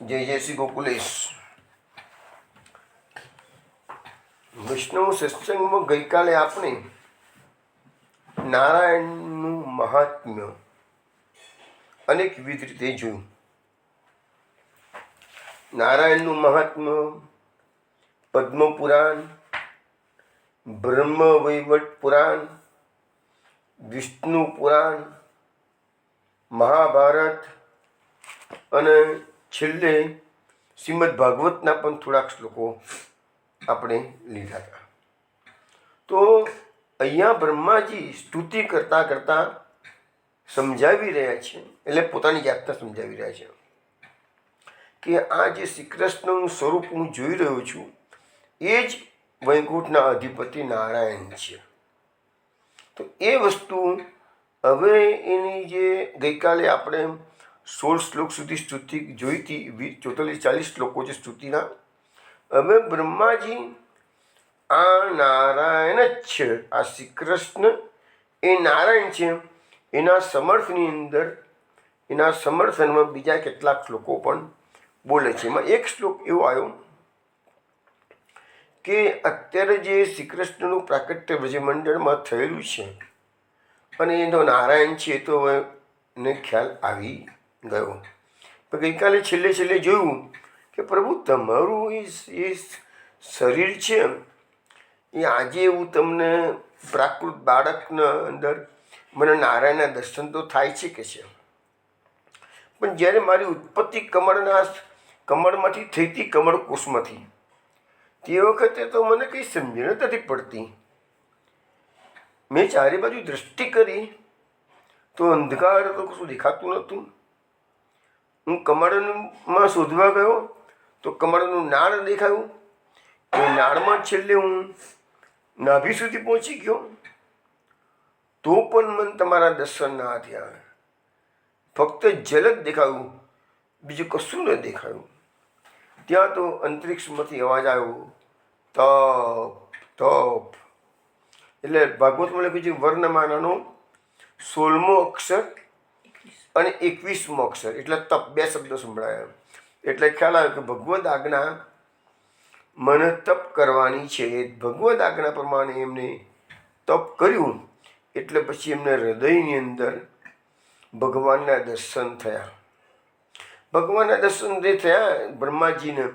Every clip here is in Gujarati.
જય જય શ્રી ગોકુલેશ. વૈષ્ણવ સત્સંગમાં ગઈકાલે આપણે નારાયણનું મહાત્મ્ય અનેકવિધ રીતે જોયું. નારાયણનું મહાત્મ્ય પદ્મપુરાણ, બ્રહ્મવૈવર્ત પુરાણ, વિષ્ણુ પુરાણ, મહાભારત અને છેલ્લે શ્રીમદ ભાગવતના પણ થોડાક શ્લોકો આપણે લીધા હતા. તો અહીંયા બ્રહ્માજી સ્તુતિ કરતાં કરતાં સમજાવી રહ્યા છે, એટલે પોતાની જાતને સમજાવી રહ્યા છે કે આ જે શ્રી કૃષ્ણનું સ્વરૂપ હું જોઈ રહ્યો છું એ જ વૈકુંઠના અધિપતિ નારાયણ છે. તો એ વસ્તુ હવે એની જે ગઈકાલે આપણે 16 શ્લોક સુધી સ્તુતિ જોઈ હતી, 44-40 શ્લોકો છે સ્તુતિના. હવે બ્રહ્માજી આ નારાયણ જ છે, આ શ્રી કૃષ્ણ એ નારાયણ છે, એના સમર્થની અંદર એના સમર્થનમાં બીજા કેટલાક શ્લોકો પણ બોલે છે. એમાં એક શ્લોક એવો આવ્યો કે અત્યારે જે શ્રી કૃષ્ણનું પ્રાકટ્ય બ્રજમંડળમાં થયેલું છે અને એ તો નારાયણ છે તો એને ખ્યાલ આવી ગયો. પણ ગઈકાલે છેલ્લે જોયું કે પ્રભુ તમારું એ શરીર છે એ આજે એવું તમને પ્રાકૃત બાળકના અંદર મને નારાયણના દર્શન તો થાય છે કે છે, પણ જ્યારે મારી ઉત્પત્તિ કમળમાંથી થઈ હતી, કમળકોષમાંથી, તે વખતે તો મને કંઈ સમજણ નથી પડતી. મેં ચારે બાજુ દૃષ્ટિ કરી તો અંધકાર તો કશું દેખાતું નહોતું. હું કમળમાં શોધવા ગયો તો કમળનું નાળ દેખાયું, એ નાળમાં છેલ્લે હું નાભી સુધી પહોંચી ગયો તો પણ મને તમારા દર્શન ના થયા. ફક્ત જલ જ દેખાયું, બીજું કશું ન દેખાયું. ત્યાં તો અંતરિક્ષમાંથી અવાજ આવ્યો, તપ તપ. એટલે ભાગવતમાં લખ્યું છે વર્ણમાલાનો 16મો અક્ષર અને 21મો અક્ષર એટલે તપ, બે શબ્દો સંભળાયા. એટલે ખ્યાલ આવ્યો કે ભગવદ આજ્ઞા મને તપ કરવાની છે. ભગવદ આજ્ઞા પ્રમાણે એમને તપ કર્યું એટલે પછી એમને હૃદયની અંદર ભગવાનના દર્શન થયા. ભગવાનના દર્શન જે થયા બ્રહ્માજીને,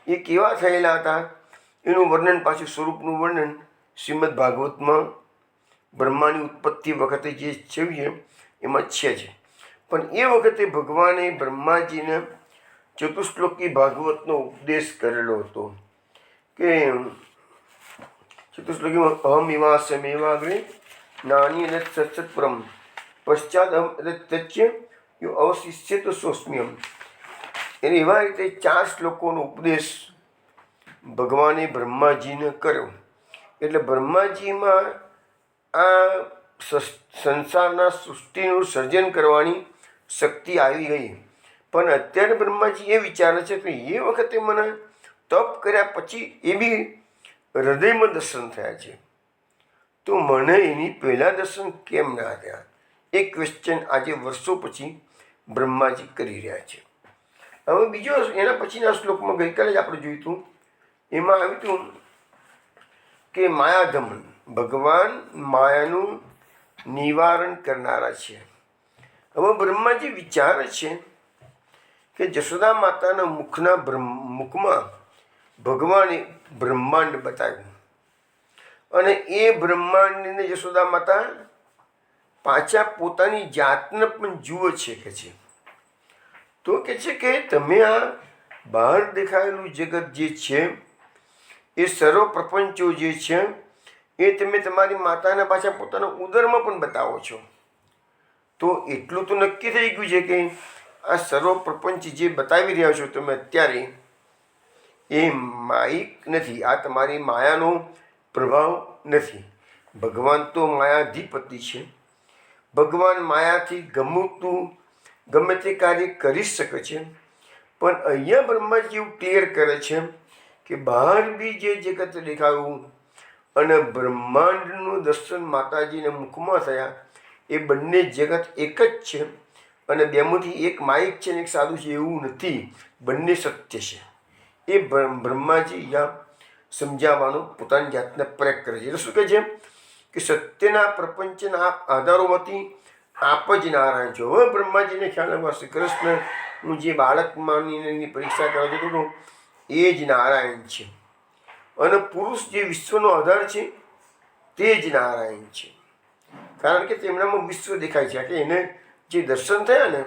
એ કેવા થયેલા હતા એનું વર્ણન, પાછું સ્વરૂપનું વર્ણન શ્રીમદ ભાગવતમાં બ્રહ્માની ઉત્પત્તિ વખતે જે છે એમાં છે જ. પણ એ વખતે ભગવાને બ્રહ્માજીને ચતુશ્લોકી ભાગવતનો ઉપદેશ કરેલો હતો કે ચતુશ્લોકીમાં અહમ એવાસમેવાગ્રે નાની અને સત્સત્પરમ પશ્ચાત અહમ તચ્ય યો અવશિષ્ય તો સોસ્મ્યમ. એને એવા રીતે 4 શ્લોકોનો ઉપદેશ ભગવાને બ્રહ્માજીને કર્યો. એટલે બ્રહ્માજીમાં આ સંસારના સૃષ્ટિનું સર્જન કરવાની શક્તિ આવી ગઈ. પણ અત્યારે બ્રહ્માજી એ વિચારે છે કે એ વખતે મને તપ કર્યા પછી એ બી હૃદયમાં દર્શન થયા છે, તો મને એની પહેલાં દર્શન કેમ ના થયા? એ ક્વેશ્ચન આજે વર્ષો પછી બ્રહ્માજી કરી રહ્યા છે. હવે બીજો એના પછીના શ્લોકમાં ગઈકાલે જ આપણે જોયું હતું, એમાં આવ્યું હતું કે માયાધમન, ભગવાન માયાનું નિવારણ કરનારા છે. હવે બ્રહ્માજી વિચારે છે કે જશોદા માતાના મુખમાં ભગવાને બ્રહ્માંડ બતાવ્યું અને એ બ્રહ્માંડને જશોદા માતા પાછા પોતાની જાતને પણ જુએ છે કે છે. તો કે છે કે તમે આ બહાર દેખાયેલું જગત જે છે એ સર્વ પ્રપંચો જે છે એ તમે તમારી માતાને પાછા પોતાના ઉદરમાં પણ બતાવો છો. તો એટલું તો નક્કી થઈ ગયું છે કે આ સર્વ પ્રપંચ જે બતાવી રહ્યા છો તમે અત્યારે એ માયિક નથી, આ તમારી માયાનો પ્રભાવ નથી. ભગવાન તો માયાધિપતિ છે. ભગવાન માયાથી ગમે તે કાર્ય કરી શકે છે. પણ અહીંયા બ્રહ્માજી એવું ક્લિયર કરે છે કે બહાર બી જે જગત દેખાયું અને બ્રહ્માંડનું દર્શન માતાજીને મુખમાં થયા, એ બંને જગત એક જ છે. અને બેમાંથી એક માયિક છે ને એક સાધુ છે એવું નથી, બંને સત્ય છે. એ બ્રહ્માજી અહીંયા સમજાવવાનો પોતાની જાતને પ્રયાસ કરે છે. એટલે શું કહે છે કે સત્યના પ્રપંચના આધારોમાંથી આપ જ નારાયણ છો. હવે બ્રહ્માજીને ખ્યાલ આવ્યો શ્રી કૃષ્ણનું જે બાળક માનીને પરીક્ષા કરવા જતો હતો એ જ નારાયણ છે, અને પુરુષ જે વિશ્વનો આધાર છે તે જ નારાયણ છે. કારણ કે તેમનામાં વિશ્વ દેખાય છે, કે એને જે દર્શન થયા ને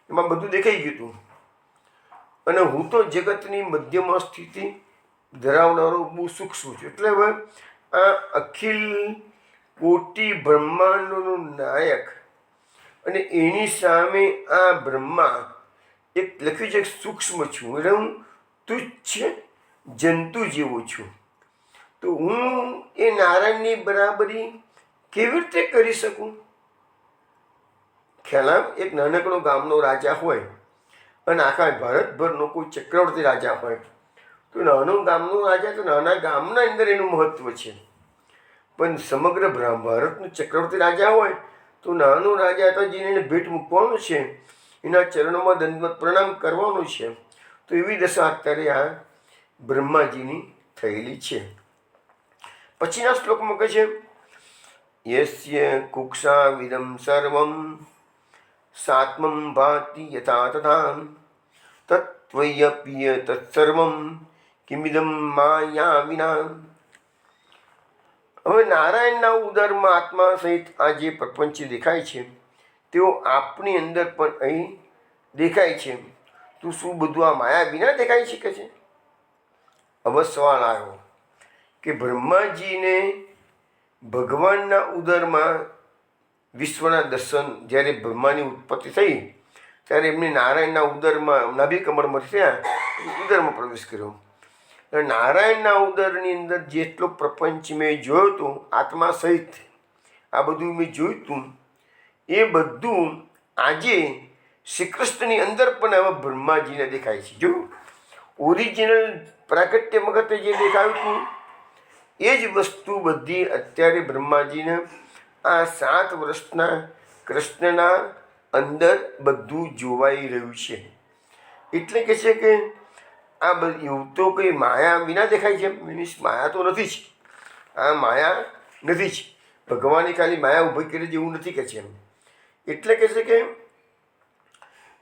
એમાં બધું દેખાઈ ગયું હતું. અને હું તો જગતની મધ્યમાં સ્થિતિ ધરાવનારો બહુ સૂક્ષ્મ છું. એટલે હવે આ અખિલ કોટી બ્રહ્માંડોનો નાયક અને એની સામે આ બ્રહ્મા એક લખ્યું છે સૂક્ષ્મ છું, એટલે હું તુચ્છ જંતુ જેવો છું. તો હું એ નારાયણની બરાબરી કેવી રીતે કરી શકું? ખ્યાલ એક નાનકડો ગામનો રાજા હોય અને આખા ભારતભરનો કોઈ ચક્રવર્તી રાજા હોય, તો નાનો ગામનો રાજા તો નાના ગામના અંદર એનું મહત્વ છે, પણ સમગ્ર ભારતનું ચક્રવર્તી રાજા હોય તો નાનો રાજા તો જેને ભેટ મૂકવાનો છે, એના ચરણોમાં દંડવત પ્રણામ કરવાનો છે. તો એવી દશા અત્યારે આ બ્રહ્માજીની થયેલી છે. પછીના શ્લોકમાં કહે છે યસ્ય કુક્ષા વિદમ સર્વમ સાત્મમ ભાતિ યથા તથા તત્વયપ્ય તત્સર્વમ કિમિદમ માયા વિના. હવે નારાયણના ઉદરમાં આત્મા સહિત આ જે પ્રપંચ દેખાય છે તેઓ આપની અંદર પણ અહીં દેખાય છે. તો શું બધું આ માયા વિના દેખાઈ શકે છે? હવે સવાલ આવ્યો કે બ્રહ્માજીને ભગવાનના ઉદરમાં વિશ્વના દર્શન, જ્યારે બ્રહ્માની ઉત્પત્તિ થઈ ત્યારે એમને નારાયણના ઉદરમાં નાભિ કમળમાંથી થયા, ઉદરમાં પ્રવેશ કર્યો. અને નારાયણના ઉદરની અંદર જેટલો પ્રપંચ મેં જોયો હતો આત્મા સહિત, આ બધું મેં જોયું હતું, એ બધું આજે શ્રી કૃષ્ણની અંદર પણ હવે બ્રહ્માજીને દેખાય છે. જો ઓરિજિનલ પ્રાગટ્ય વખતે જે દેખાયું હતું એ જ વસ્તુ બધી અત્યારે બ્રહ્માજીને આ 7 વર્ષના કૃષ્ણના અંદર બધું જોવાઈ રહ્યું છે. એટલે કે છે કે આ બધી એવું તો કંઈ માયા વિના દેખાય છે, મીન્સ માયા તો નથી જ, આ માયા નથી જ, ભગવાને ખાલી માયા ઊભી કરી જેવું નથી કે છે એમ. એટલે કે છે કે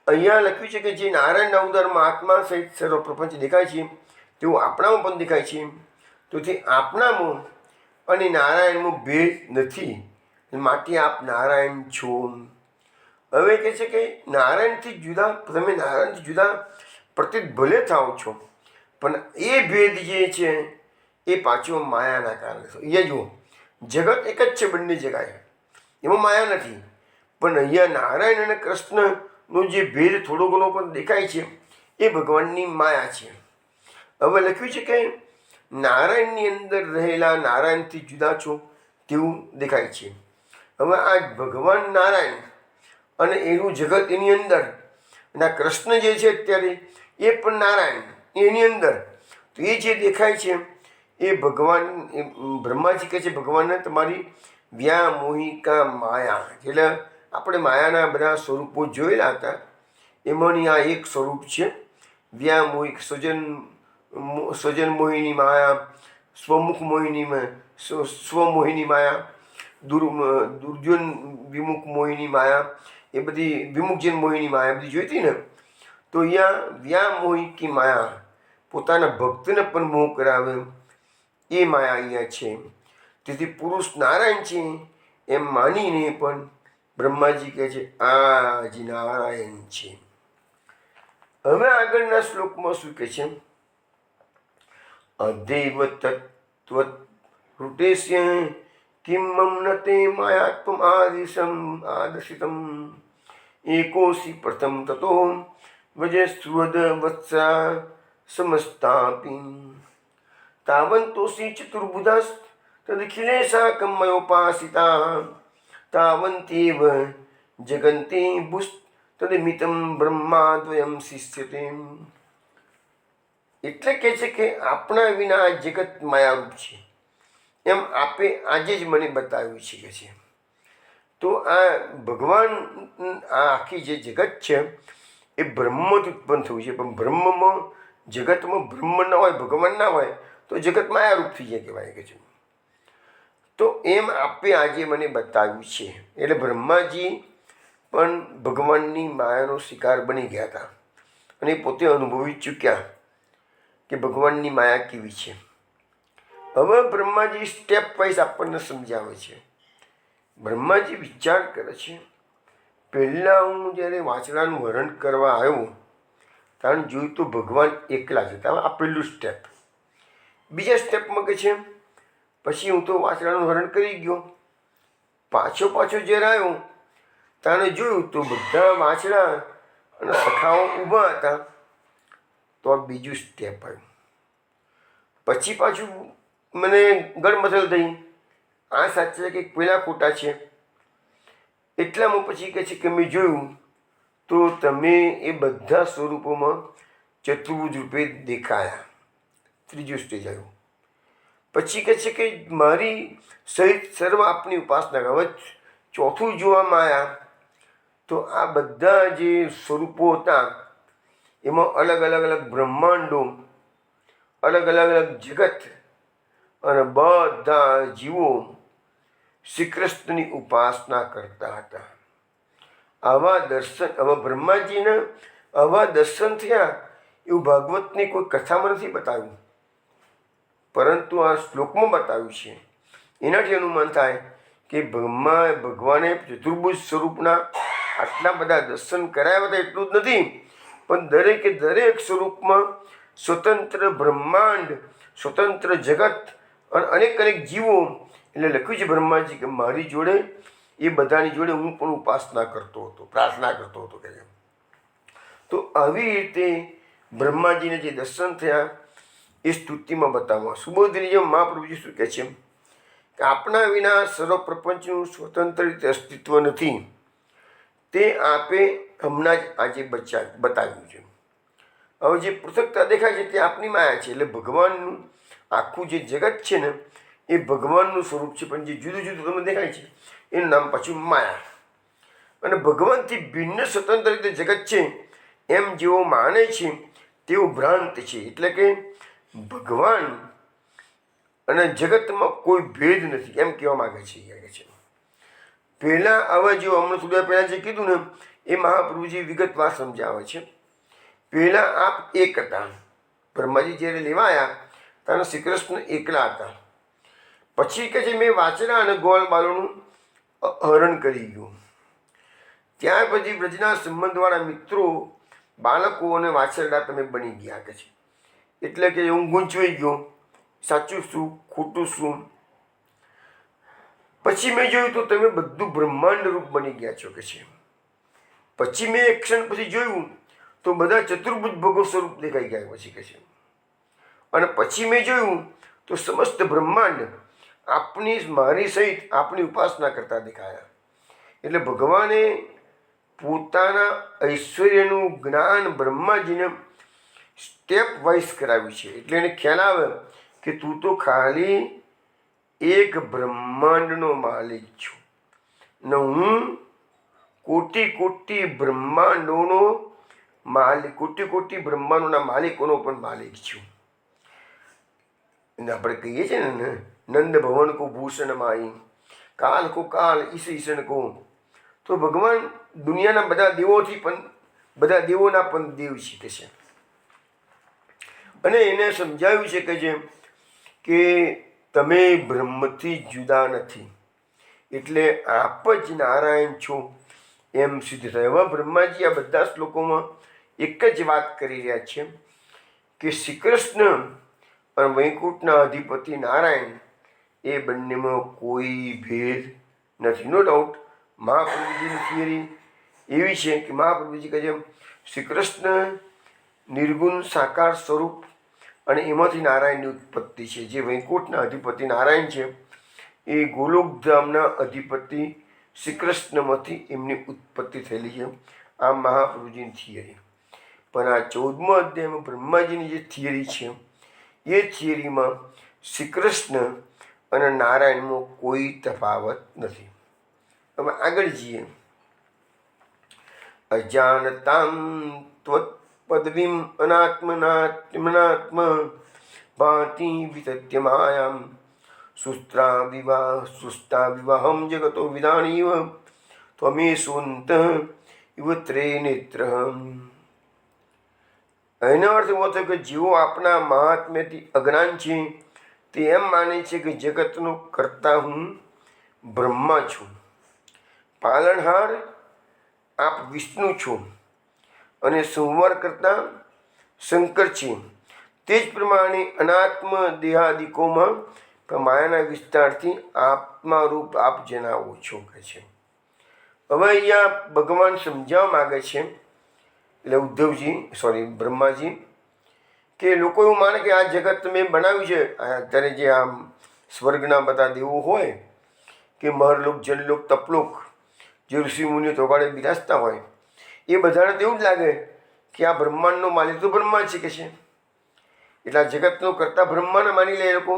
અહીંયા લખ્યું છે કે જે નારાયણના ઉદરમાં આત્મા સહિત સર્વ પ્રપંચ દેખાય છે તેવું આપણામાં પણ દેખાય છે. તો તે આપણામાં અને નારાયણમાં ભેદ નથી, માટે આપ નારાયણ છો. હવે કહે છે કે નારાયણથી જુદા, તમે નારાયણથી જુદા પ્રતીત ભલે થાઓ છો, પણ એ ભેદ જે છે એ પાછો માયાના કારણે છે. અહીંયા જુઓ, જગત એક જ છે બંને જગાએ, એમાં માયા નથી. પણ અહીંયા નારાયણ અને કૃષ્ણનો જે ભેદ થોડો ઘણો પણ દેખાય છે એ ભગવાનની માયા છે. હવે લખ્યું છે કે નારાયણની અંદર રહેલા નારાયણથી જુદા છો તેવું દેખાય છે. હવે આ ભગવાન નારાયણ અને એનું જગત એની અંદર, અને આ કૃષ્ણ જે છે અત્યારે એ પણ નારાયણ એની અંદર, તો એ જે દેખાય છે એ ભગવાન, બ્રહ્માજી કહે છે ભગવાનને તમારી વ્યામોહિકા માયા. એટલે આપણે માયાના બધા સ્વરૂપો જોયેલા હતા, એમાંની આ એક સ્વરૂપ છે વ્યામોહિક. સ્વજન મોહિની માયા, સ્વમુખ મોહિની, સ્વમોહિની માયા, દુર્જન વિમુખ મોહિની માયા, એ બધી વિમુખજન મોહિની માયા બધી જોઈતી ને. તો અહીંયા વ્યામોહિકી માયા, પોતાના ભક્તને પણ મોહ કરાવે એ માયા અહીંયા છે. તેથી પુરુષ નારાયણ છે એમ માનીને પણ બ્રહ્માજી કહે છે આ જ નારાયણ છે. હવે આગળના શ્લોકમાં શું કહે છે? અદૈવ તત્વ હૃટેસ્ય કિમ મમનતે માયાત્મ આદર્શિતમ એકોસી પ્રથમ તતો વજસ્વદ વત્સા સમસ્તાપી તાવંતોસી ચતુર્બુધાસ તદખિલેશા કમયોપાસિતા તાવંતેવ જગંતે બુષ તદમિતમ બ્રહ્માદ્વયમ શિષ્યતે. એટલે કે છે કે આપણા વિના આ જગત માયારૂપ છે એમ આપે આજે જ મને બતાવ્યું છે કે છે. તો આ ભગવાન, આ આખી જે જગત છે એ બ્રહ્મથી ઉત્પન્ન થયું છે. પણ બ્રહ્મમાં, જગતમાં બ્રહ્મ ના હોય, ભગવાન ના હોય તો જગત માયારૂપ થઈ જાય કહેવાય કે છે. તો એમ આપે આજે મને બતાવ્યું છે. એટલે બ્રહ્માજી પણ ભગવાનની માયાનો શિકાર બની ગયા હતા અને પોતે અનુભવી ચૂક્યા કે ભગવાનની માયા કેવી છે. હવે બ્રહ્માજી સ્ટેપ વાઇઝ આપણને સમજાવે છે. બ્રહ્માજી વિચાર કરે છે, પહેલાં હું જ્યારે વાછડાનું હરણ કરવા આવ્યો ત્યારે જોયું તો ભગવાન એકલા જ હતા. આ પહેલું સ્ટેપ. બીજા સ્ટેપમાં કે છે પછી હું તો વાછડાનું હરણ કરી ગયો, પાછો જ્યારે આવ્યો ત્યારે જોયું તો બધા વાછડા અને સખાઓ ઊભા હતા. તો આ બીજું સ્ટેપ આવ્યું. પછી પાછું મને ગળમથલ થઈ, આ સાચા કે પેલા ખોટા છે. એટલામાં પછી કહે છે કે મેં જોયું તો તમે એ બધા સ્વરૂપોમાં ચતુર્ભુજ રૂપે દેખાયા. ત્રીજું સ્ટેજ આવ્યું. પછી કહે છે કે મારી સહિત સર્વ આપની ઉપાસના. હવે ચોથું જોવામાં આવ્યા તો આ બધા જે સ્વરૂપો હતા એમાં અલગ અલગ બ્રહ્માંડો, અલગ અલગ જગત અને બધા જીવો શ્રી કૃષ્ણની ઉપાસના કરતા હતા. આવા દર્શન, હવે બ્રહ્માજીને આવા દર્શન થયા એવું ભાગવતની કોઈ કથામાં નથી બતાવ્યું, પરંતુ આ શ્લોકમાં બતાવ્યું છે. એનાથી અનુમાન થાય કે ભગવાને ચતુર્ભુજ સ્વરૂપના આટલા બધા દર્શન કરાવ્યા હતા એટલું જ નથી, પણ દરેકે દરેક સ્વરૂપમાં સ્વતંત્ર બ્રહ્માંડ, સ્વતંત્ર જગત અને અનેક જીવો. એટલે લખ્યું છે બ્રહ્માજી કે મારી જોડે એ બધાની જોડે હું પણ ઉપાસના કરતો હતો, પ્રાર્થના કરતો હતો કે. તો આવી રીતે બ્રહ્માજીને જે દર્શન થયા એ સ્તુતિમાં બતાવવા. સુબોધની મહાપ્રભુજી શું કહે છે કે આપણા વિના સર્વ પ્રપંચનું સ્વતંત્ર રીતે અસ્તિત્વ નથી. તે આપે હમણાં જ આજે બતાવ્યું છે. હવે જે પૃથકતા દેખાય છે તે આપની માયા છે. એટલે ભગવાનનું આખું જે જગત છે ને એ ભગવાનનું સ્વરૂપ છે, પણ જે જુદું જુદું તમને દેખાય છે એનું નામ પાછું માયા. અને ભગવાનથી ભિન્ન સ્વતંત્ર રીતે જગત છે એમ જેઓ માને છે તેઓ ભ્રાંત છે. એટલે કે ભગવાન અને જગતમાં કોઈ ભેદ નથી એમ કહેવા માગે છે. પહેલાં હવે જો હમણાં થોડા પહેલાં જે કીધું ને એ મહાપ્રભુજી વિગતવાર સમજાવે છે. પહેલાં આપ એક હતા. બ્રહ્માજી જ્યારે લેવા આવ્યા ત્યારે શ્રી કૃષ્ણ એકલા હતા. પછી કે છે મેં વાછડા અને ગોળ બાલોનું હરણ કરી ગયું. ત્યાર પછી બ્રજના સંબંધવાળા મિત્રો, બાળકો અને વાછરડા તમે બની ગયા કે છે. એટલે કે હું ગૂંચવાઈ ગયો, સાચું શું ખોટું શું. પછી મેં જોયું તો તમે બધું બ્રહ્માંડ રૂપ બની ગયા છો કે છે. પછી મેં એક ક્ષણ પછી જોયું તો બધા ચતુર્ભુજ ભગો સ્વરૂપ દેખાઈ ગયા પછી કે છે. અને પછી મેં જોયું તો સમસ્ત બ્રહ્માંડ આપની, મારી સહિત આપની ઉપાસના કરતા દેખાયા. એટલે ભગવાને પોતાના ઐશ્વર્યનું જ્ઞાન બ્રહ્માજીને સ્ટેપ વાઇઝ કરાવ્યું છે. એટલે એને ખ્યાલ આવે કે તું તો ખાલી એક બ્રહ્માંડનો માલિક છું ને હું કોટી બ્રહ્માંડોનો માલિક, કોટી બ્રહ્માંડોના માલિકોનો પણ માલિક છું. અને આપણે કહીએ છીએ ને નંદ ભવન કો ભૂષણ માઈ, કાલ કો કાલ ઈસન કો. તો ભગવાન દુનિયાના બધા દેવોથી પણ, બધા દેવોના પણ દેવ છે છે. અને એને સમજાવ્યું છે કે જેમ કે તમે બ્રહ્મથી જુદા નથી, એટલે આપ જ નારાયણ છો એમ સિદ્ધ થાય. હવે બ્રહ્માજી આ બધા શ્લોકોમાં એક જ વાત કરી રહ્યા છે કે શ્રી કૃષ્ણ અને વૈકુંઠના અધિપતિ નારાયણ એ બંનેમાં કોઈ ભેદ નથી. નો ડાઉટ મહાપ્રભુજીની થિયરી એવી છે કે મહાપ્રભુજી કહે છે શ્રી કૃષ્ણ નિર્ગુણ સાકાર સ્વરૂપ અને એમાંથી નારાયણની ઉત્પત્તિ છે. જે વૈકુંઠના અધિપતિ નારાયણ છે એ ગોલોકધામના અધિપતિ શ્રી કૃષ્ણમાંથી એમની ઉત્પત્તિ થયેલી છે. આ મહાપ્રભુજીની થિયરી. પણ આ 14મા અધ્યાયમાં બ્રહ્માજીની જે થિયરી છે એ થિયરીમાં શ્રી કૃષ્ણ અને નારાયણમાં કોઈ તફાવત નથી. હવે આગળ જઈએ. અજાનતામ ત્વત્પદવીમ અનાત્મનાત્મનાત્મ ભાતિ વિતત્ય માયામ સુષ્ટા વિવાહમ જગતો વિદાણીવ ત્વમે સુંત ઇવ ત્રે નેત્ર. એનો અર્થ એવો થયો કે જેઓ આપણા મહાત્મ્યથી અજ્ઞાન છે તે એમ માને છે કે જગતનો કર્તા હું બ્રહ્મા છું, પાલનહાર આપ વિષ્ણુ છો અને સંહાર કરતા શંકર છે. તે જ પ્રમાણે અનાત્મ દેહાદિકોમાં માયાના વિસ્તારથી આત્મારૂપ આપ જણાવો છો કે છે. હવે અહીંયા ભગવાન સમજાવવા માગે છે, એટલે બ્રહ્માજી, કે લોકો એવું માને કે આ જગત મેં બનાવ્યું છે. અત્યારે જે આમ સ્વર્ગના બધા દેવો હોય કે મહરલોક, જનલોક, તપલોક, જે ઋષિમુનિઓ ચોગાડે બિરાજતા હોય, એ બધાને તો એવું જ લાગે કે આ બ્રહ્માંડનો માલિક તો બ્રહ્મા છે કે છે, એટલે આ જગતનો કરતા બ્રહ્માને માની લે એ લોકો.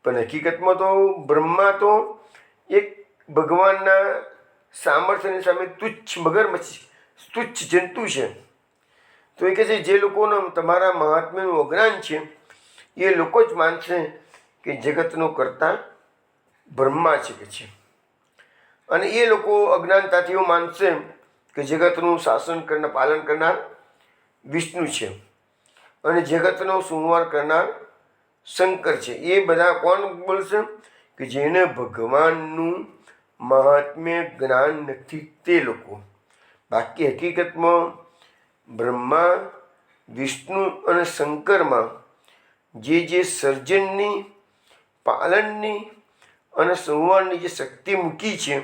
પણ હકીકતમાં તો બ્રહ્મા તો એક ભગવાનના સામર્થ્યની સામે તુચ્છ મગરમચ્છ, તુચ્છ જંતુ છે. તો એ કહે છે જે લોકોનો તમારા મહાત્મ્યનું અજ્ઞાન છે એ લોકો જ માનશે કે જગતનો કરતા બ્રહ્મા છે કે છે. અને એ લોકો અજ્ઞાનતાથી એવું માનશે કે જગતનું શાસન કરનાર, પાલન કરનાર વિષ્ણુ છે અને જગતનો સંહાર કરનાર શંકર છે. એ બધા કોણ બોલશે? કે જેને ભગવાનનું મહાત્મ્ય જ્ઞાન નથી તે લોકો. બાકી હકીકતમાં બ્રહ્મા, વિષ્ણુ અને શંકરમાં જે સર્જનની, પાલનની અને સંહારની જે શક્તિ મૂકી છે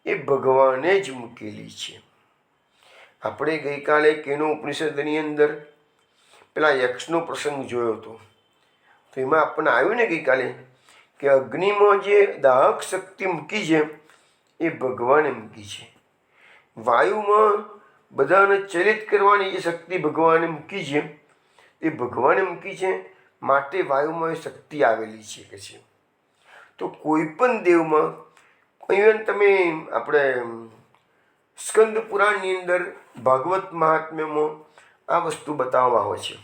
એ ભગવાને જ મૂકેલી છે. આપણે ગઈકાલે કેનો ઉપનિષદની અંદર પેલા યક્ષનો પ્રસંગ જોયો હતો. તો એમાં આપણને આવ્યું ને ગઈકાલે કે અગ્નિમાં જે દાહક શક્તિ મૂકી છે એ ભગવાને મૂકી છે. વાયુમાં બધાને ચલિત કરવાની જે શક્તિ ભગવાને મૂકી છે એ ભગવાને મૂકી છે, માટે વાયુમાં એ શક્તિ આવેલી છે કે છે. તો કોઈ પણ દેવમાં, ઇવન તમે આપણે સ્કંદ પુરાણની અંદર ભાગવત મહાત્મ્યમાં આ વસ્તુ બતાવવામાં આવે છે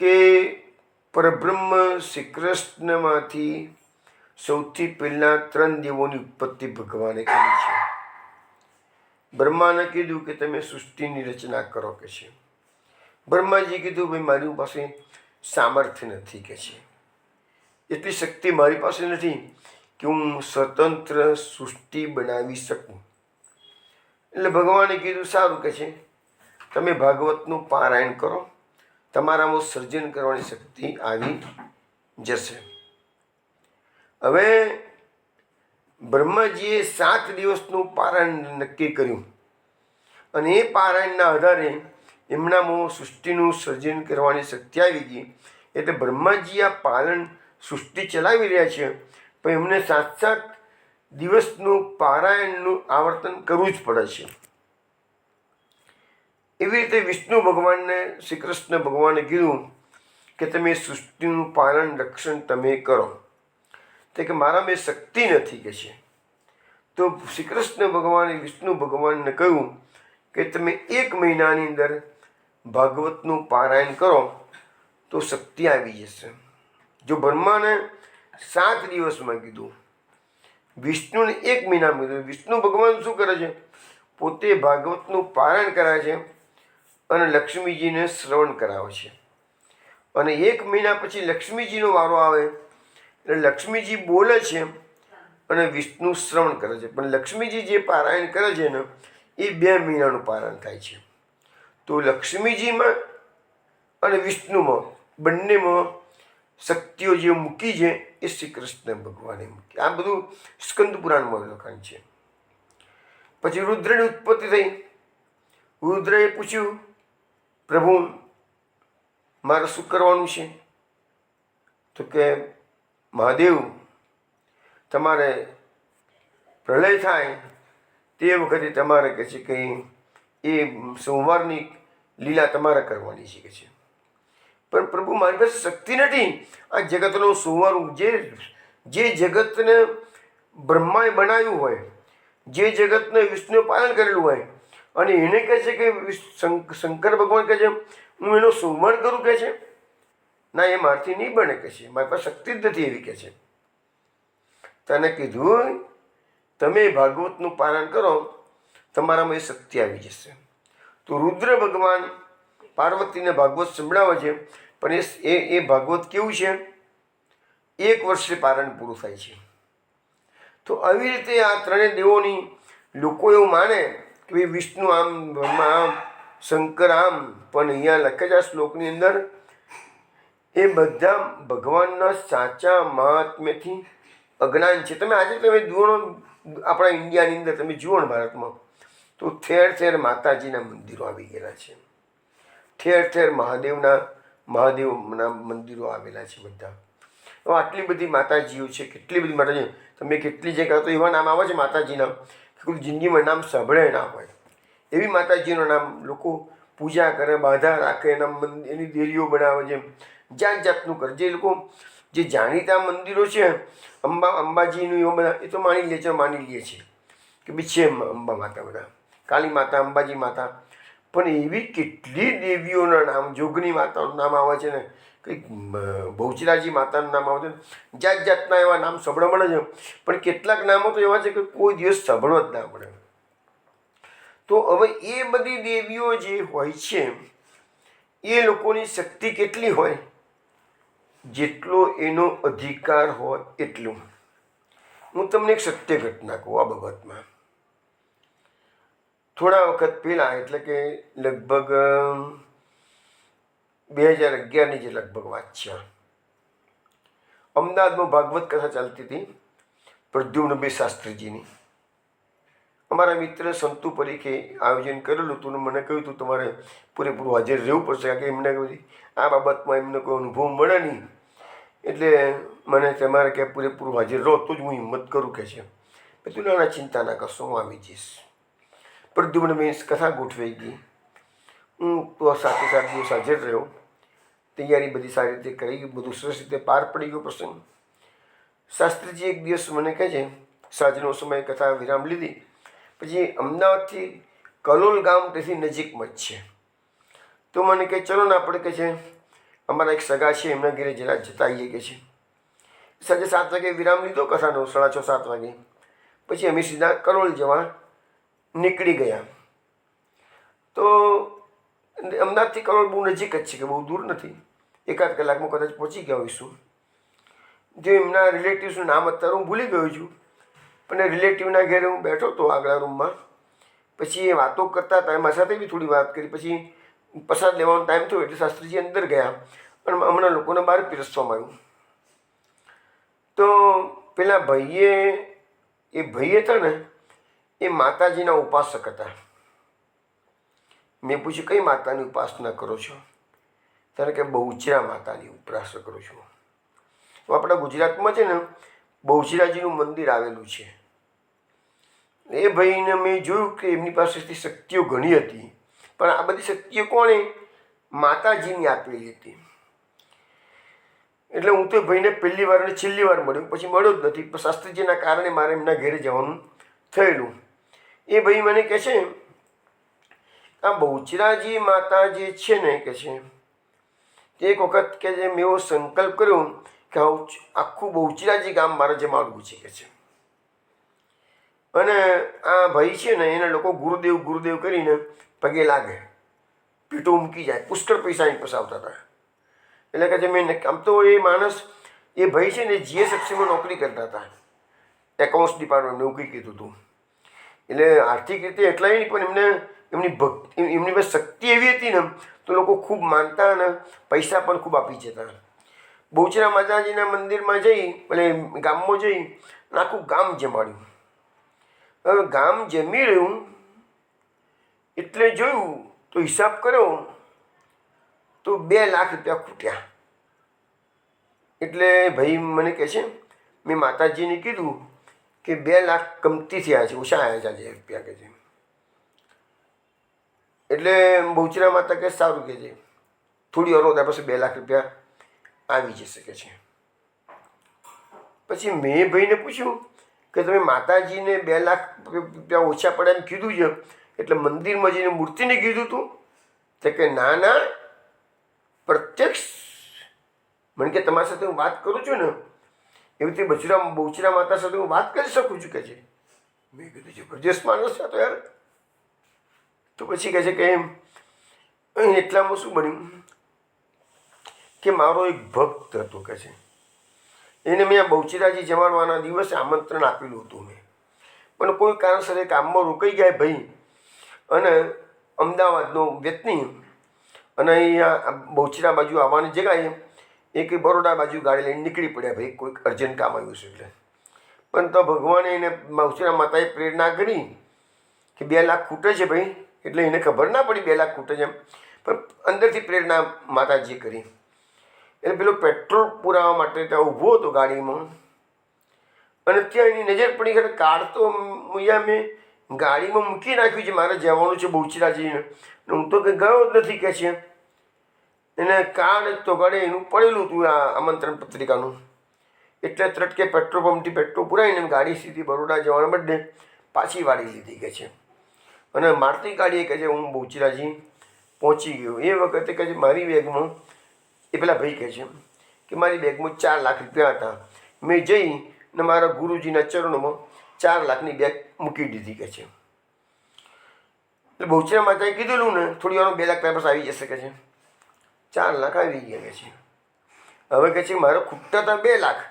કે પરબ્રહ્મ શ્રી કૃષ્ણમાંથી સૌથી પહેલાં 3 દેવોની ઉત્પત્તિ ભગવાને કરી છે. બ્રહ્માને કીધું કે તમે સૃષ્ટિની રચના કરો કે છે. બ્રહ્માજી કીધું ભાઈ મારી પાસે સામર્થ્ય નથી કે છે, એટલી શક્તિ મારી પાસે નથી કે હું સ્વતંત્ર સૃષ્ટિ બનાવી શકું. એટલે ભગવાને કીધું સારું કે છે તમે ભાગવતનું પારાયણ કરો, તમારામાં સર્જન કરવાની શક્તિ આવી જશે. હવે બ્રહ્માજીએ 7 દિવસનું પારાયણ નક્કી કર્યું અને એ પારાયણના આધારે એમનામાં સૃષ્ટિનું સર્જન કરવાની શક્તિ આવી ગઈ. એટલે બ્રહ્માજી આ પાલન સૃષ્ટિ ચલાવી રહ્યા છે, પણ એમને 7 દિવસનું પારાયણનું આવર્તન કરવું જ પડે છે. એવી રીતે વિષ્ણુ ભગવાનને, શ્રી કૃષ્ણ ભગવાને કીધું કે તમે સૃષ્ટિનું પાલન, રક્ષણ તમે કરો. તે કે મારામાં શક્તિ નથી કે છે. તો શ્રી કૃષ્ણ ભગવાને વિષ્ણુ ભગવાનને કહ્યું કે તમે 1 મહિનાની અંદર ભાગવતનું પારાયણ કરો તો શક્તિ આવી જશે. જો બ્રહ્માને 7 દિવસમાં કીધું, વિષ્ણુને 1 મહિનામાં કીધું. વિષ્ણુ ભગવાન શું કરે છે? પોતે ભાગવતનું પારાયણ કરે છે અને લક્ષ્મીજીને શ્રવણ કરાવે છે. અને 1 મહિના પછી લક્ષ્મીજીનો વારો આવે એટલે લક્ષ્મીજી બોલે છે અને વિષ્ણુ શ્રવણ કરે છે. પણ લક્ષ્મીજી જે પારાયણ કરે છે ને એ 2 મહિનાનું પારાયણ થાય છે. તો લક્ષ્મીજીમાં અને વિષ્ણુમાં બંનેમાં શક્તિઓ જે મૂકી છે એ શ્રી કૃષ્ણ ભગવાને મૂકી. આ બધું સ્કંદ પુરાણમાં લખાણ છે. પછી રુદ્રની ઉત્પત્તિ થઈ. રુદ્રએ પૂછ્યું, પ્રભુ મારે શું કરવાનું છે? તો કે મહાદેવ, તમારે પ્રલય થાય તે વખતે તમારે કહે છે કે એ સંહારની લીલા તમારે કરવાની છે કે છે. પણ પ્રભુ મારી પાસે શક્તિ નથી આ જગતનો સંહાર, જે જગતને બ્રહ્માએ બનાવ્યું હોય, જે જગતને વિષ્ણુએ પાલન કરેલું હોય, અને એને કહે છે કે શંકર ભગવાન કહે છે હું એનો સુમરણ કરું કહે છે, ના એ મારથી નહીં બને કહે છે, મારી પાસે શક્તિ જ નથી એવી કહે છે. તને કીધું તમે ભાગવતનું પાલન કરો, તમારામાં એ શક્તિ આવી જશે. તો રુદ્ર ભગવાન પાર્વતીને ભાગવત સંભળાવે છે, પણ એ ભાગવત કેવું છે, 1 વર્ષે પારણ પૂરું થાય છે. તો આવી રીતે આ ત્રણેય દેવોની લોકો એવું માને કે ભાઈ વિષ્ણુ આમ, બ્રહ્મા આમ, શંકર આમ, પણ અહીંયા લખે છે આ શ્લોકની અંદર એ બધા ભગવાનના સાચા મહાત્મ્યથી અજ્ઞાન છે. તમે જુઓ આપણા ઇન્ડિયાની અંદર તમે જુઓ ને ભારતમાં, તો ઠેર ઠેર માતાજીના મંદિરો આવી ગયેલા છે, ઠેર ઠેર મહાદેવના મંદિરો આવેલા છે બધા. તો આટલી બધી માતાજીઓ છે, કેટલી બધી માતાજી, તમે કેટલી જગ્યા તો એવા નામ આવે છે માતાજીના કે કોઈ જિંદગીમાં નામ સાંભળે ના હોય એવી માતાજીનું નામ લોકો પૂજા કરે, બાધા રાખે, એની દેરીઓ બનાવે છે, જાત જાતનું કરે. જે લોકો જે જાણીતા મંદિરો છે અંબાજીનું એવા બધા, એ તો માની લે છે કે ભાઈ છે અંબા માતા, બધા કાળી માતા, અંબાજી માતા. પણ એવી કેટલી દેવીઓના નામ, જોગની માતાનું નામ આવે છે ને, કંઈક બહુચરાજી માતાનું નામ આવે છે, જાત જાતના એવા નામ સાંભળવા મળે છે. પણ કેટલાક નામો તો એવા છે કે કોઈ દિવસ સાંભળવા જ ના પડે. તો હવે એ બધી દેવીઓ જે હોય છે એ લોકોની શક્તિ કેટલી હોય, જેટલો એનો અધિકાર હોય એટલું. હું તમને એક સત્ય ઘટના કહું આ બાબતમાં. થોડા વખત પહેલાં, એટલે કે લગભગ 2011ની જે લગભગ વાત છે, અમદાવાદમાં ભાગવત કથા ચાલતી હતી પ્રદ્યુમ્નભાઈ શાસ્ત્રીજીની. અમારા મિત્ર સંતુ પરીખે આયોજન કરેલું હતું, મને કહ્યું હતું તમારે પૂરેપૂરું હાજર રહેવું પડશે, કારણ કે એમને કહ્યું આ બાબતમાં એમને કોઈ અનુભવ મળે નહીં, એટલે મને તમારે કે પૂરેપૂરું હાજર રહો તો જ હું હિંમત કરું કે છે. તું નાના ચિંતા ના કરશો, હું આવી જઈશ. પ્રદ્યુમ્નભાઈ કથા ગોઠવાઈ ગઈ, હું તો 7 દિવસ હાજર રહ્યો, તૈયારી બધી સારી રીતે કરી, બધું સરસ રીતે પાર પડી ગયો પ્રસંગ. શાસ્ત્રીજી એક દિવસ મને કહે છે, સાંજનો સમય કથા વિરામ લીધી પછી અમદાવાદથી કલોલ ગામ તેથી નજીકમાં જ છે, તો મને કહે ચલો ને આપણે કહે છે અમારા એક સગા છે એમના ઘરે જરા જતા આવીએ કે છે. સાંજે 7 વાગે વિરામ લીધો કથાનો, 6:30 7 વાગે. પછી અમે સીધા કલોલ જવા નીકળી ગયા. તો અમદાવાદથી કલોલ બહુ નજીક જ છે, કે બહુ દૂર નથી, 1-8 કલાકમાં કદાચ પહોંચી ગયા હોઈશું. જે એમના રિલેટિવ્સનું નામ અત્યારે હું ભૂલી ગયો છું, પણ રિલેટિવના ઘરે હું બેઠો હતો આગલા રૂમમાં. પછી એ વાતો કરતા હતા, એમાં સાથે બી થોડી વાત કરી. પછી પ્રસાદ લેવાનો ટાઈમ થયો એટલે શાસ્ત્રીજી અંદર ગયા અને હમણાં લોકોને બહાર પીરસવામાં આવ્યું. તો પેલા ભાઈ હતા ને, એ માતાજીના ઉપાસક હતા. મેં પૂછ્યું કઈ માતાની ઉપાસના કરો છો? ત્યારે કે બહુચરા માતાની ઉપાસના કરું છું. તો આપણા ગુજરાતમાં છે ને બહુચરાજીનું મંદિર આવેલું છે. એ ભાઈને મેં જોયું કે એમની પાસેથી શક્તિઓ ઘણી હતી, પણ આ બધી શક્તિઓ કોણે? માતાજીની આપેલી હતી. એટલે હું તો ભાઈને પહેલી વાર અને છેલ્લી વાર મળ્યો, પછી મળ્યો જ નથી. પણ શાસ્ત્રીજીના કારણે મારે એમના ઘરે જવાનું થયેલું. એ ભાઈ મને કહે છે આ બહુચરાજી માતા જે છે ને, કહે છે તે એક વખત કે જે મેં એવો સંકલ્પ કર્યો કે આખું બહુચરાજી ગામ મારે જમાડવું છે કે છે. અને આ ભાઈ છે ને એને લોકો ગુરુદેવ કરીને પગે લાગે, પીટો મૂકી જાય, પુષ્કળ પૈસાની પસાવતા હતા. એટલે કે મેં આમ તો એ માણસ, એ ભાઈ છે ને જીએસએફસીમાં નોકરી કરતા હતા, એકાઉન્ટ્સ ડિપાર્ટમેન્ટમાં, એવું કંઈ કીધું હતું. એટલે આર્થિક રીતે એટલાય નહીં, પણ એમની પાસે શક્તિ એવી હતી ને તો લોકો ખૂબ માનતા અને પૈસા પણ ખૂબ આપી જતા. બહુચરા માતાજીના મંદિરમાં જઈ, એટલે ગામમાં જઈ આખું ગામ જમાડ્યું. હવે ગામ જમી રહ્યું એટલે જોયું તો હિસાબ કર્યો તો 2 લાખ રૂપિયા ખૂટ્યા. એટલે ભાઈ મને કહે છે મેં માતાજીને કીધું કે 2 લાખ કમતી થયા છે, ઓછા આવ્યા છે આજે રૂપિયા કે છે. એટલે બહુચરા માતા કે સારું કે છે, થોડી અરોદા પછી 2 લાખ રૂપિયા આવી જશે કે છે. પછી મેં ભાઈને પૂછ્યું કે તમે માતાજીને 2 લાખ રૂપિયા ઓછા પડે એમ કીધું છે, એટલે મંદિરમાં જઈને મૂર્તિને કીધું તું? તો કે ના ના, પ્રત્યક્ષ મને કે તમારી સાથે હું વાત કરું છું ને એવી રીતે બહુચરા માતા સાથે હું વાત કરી શકું છું કે છે. મેં કીધું જબરજસ્ત માણસ છે તો યાર. તો પછી કહે છે કે અહીં એટલામાં શું બન્યું કે મારો એક ભક્ત હતો કે છે, એને મેં આ બહુચરાજી જમાડવાના દિવસે આમંત્રણ આપેલું હતું મેં, પણ કોઈ કારણસર એ કામમાં રોકાઈ ગયા ભાઈ, અને અમદાવાદનો વ્યક્તિ અને અહીંયા બહુચરા બાજુ આવવાની જગ્યાએ એ કંઈ બરોડા બાજુ ગાડી લઈને નીકળી પડ્યા ભાઈ, કોઈક અર્જન્ટ કામ આવ્યું છે એટલે. પણ તો ભગવાને એને બહુચરા માતાએ પ્રેરણા કરી કે 2 લાખ ખૂટે છે ભાઈ, એટલે એને ખબર ના પડી 2 લાખ ખૂટે છે એમ, પણ અંદરથી પ્રેરણા માતાજીએ કરી. એટલે પેલો પેટ્રોલ પુરાવવા માટે ત્યાં ઊભો હતો ગાડીમાં, અને ત્યાં એની નજર પડી કે કાર્ડ તો અહીંયા મેં ગાડીમાં મૂકી નાખ્યું છે, મારે જવાનું છે બહુચરાજીને, હું તો કંઈ ગયો જ નથી કે છે. એને કાર્ડ તો ગાડી એનું પડેલું હતું આ આમંત્રણ પત્રિકાનું, એટલે ત્રટકે પેટ્રોલ પંપથી પેટ્રોલ પુરાવીને ગાડી સીધી બરોડા જવાના બદલે પાછી વાળી લીધી કે છે. અને મારતી ગાડીએ કહે છે હું બહુચરાજી પહોંચી ગયો. એ વખતે કહે છે મારી બેગમાં, એ પેલા ભાઈ કહે છે કે મારી બેગમાં 4 લાખ રૂપિયા હતા, મેં જઈને મારા ગુરુજીના ચરણોમાં 4 લાખની બેગ મૂકી દીધી કે છે. એટલે બહુચરા માતાએ કીધેલું ને થોડી વારમાં 2 લાખ પેપર્સ આવી જશે કે છે. 4 લાખ આવી ગયા કે છે. હવે કહે છે મારે ખૂટતા હતા 2 લાખ,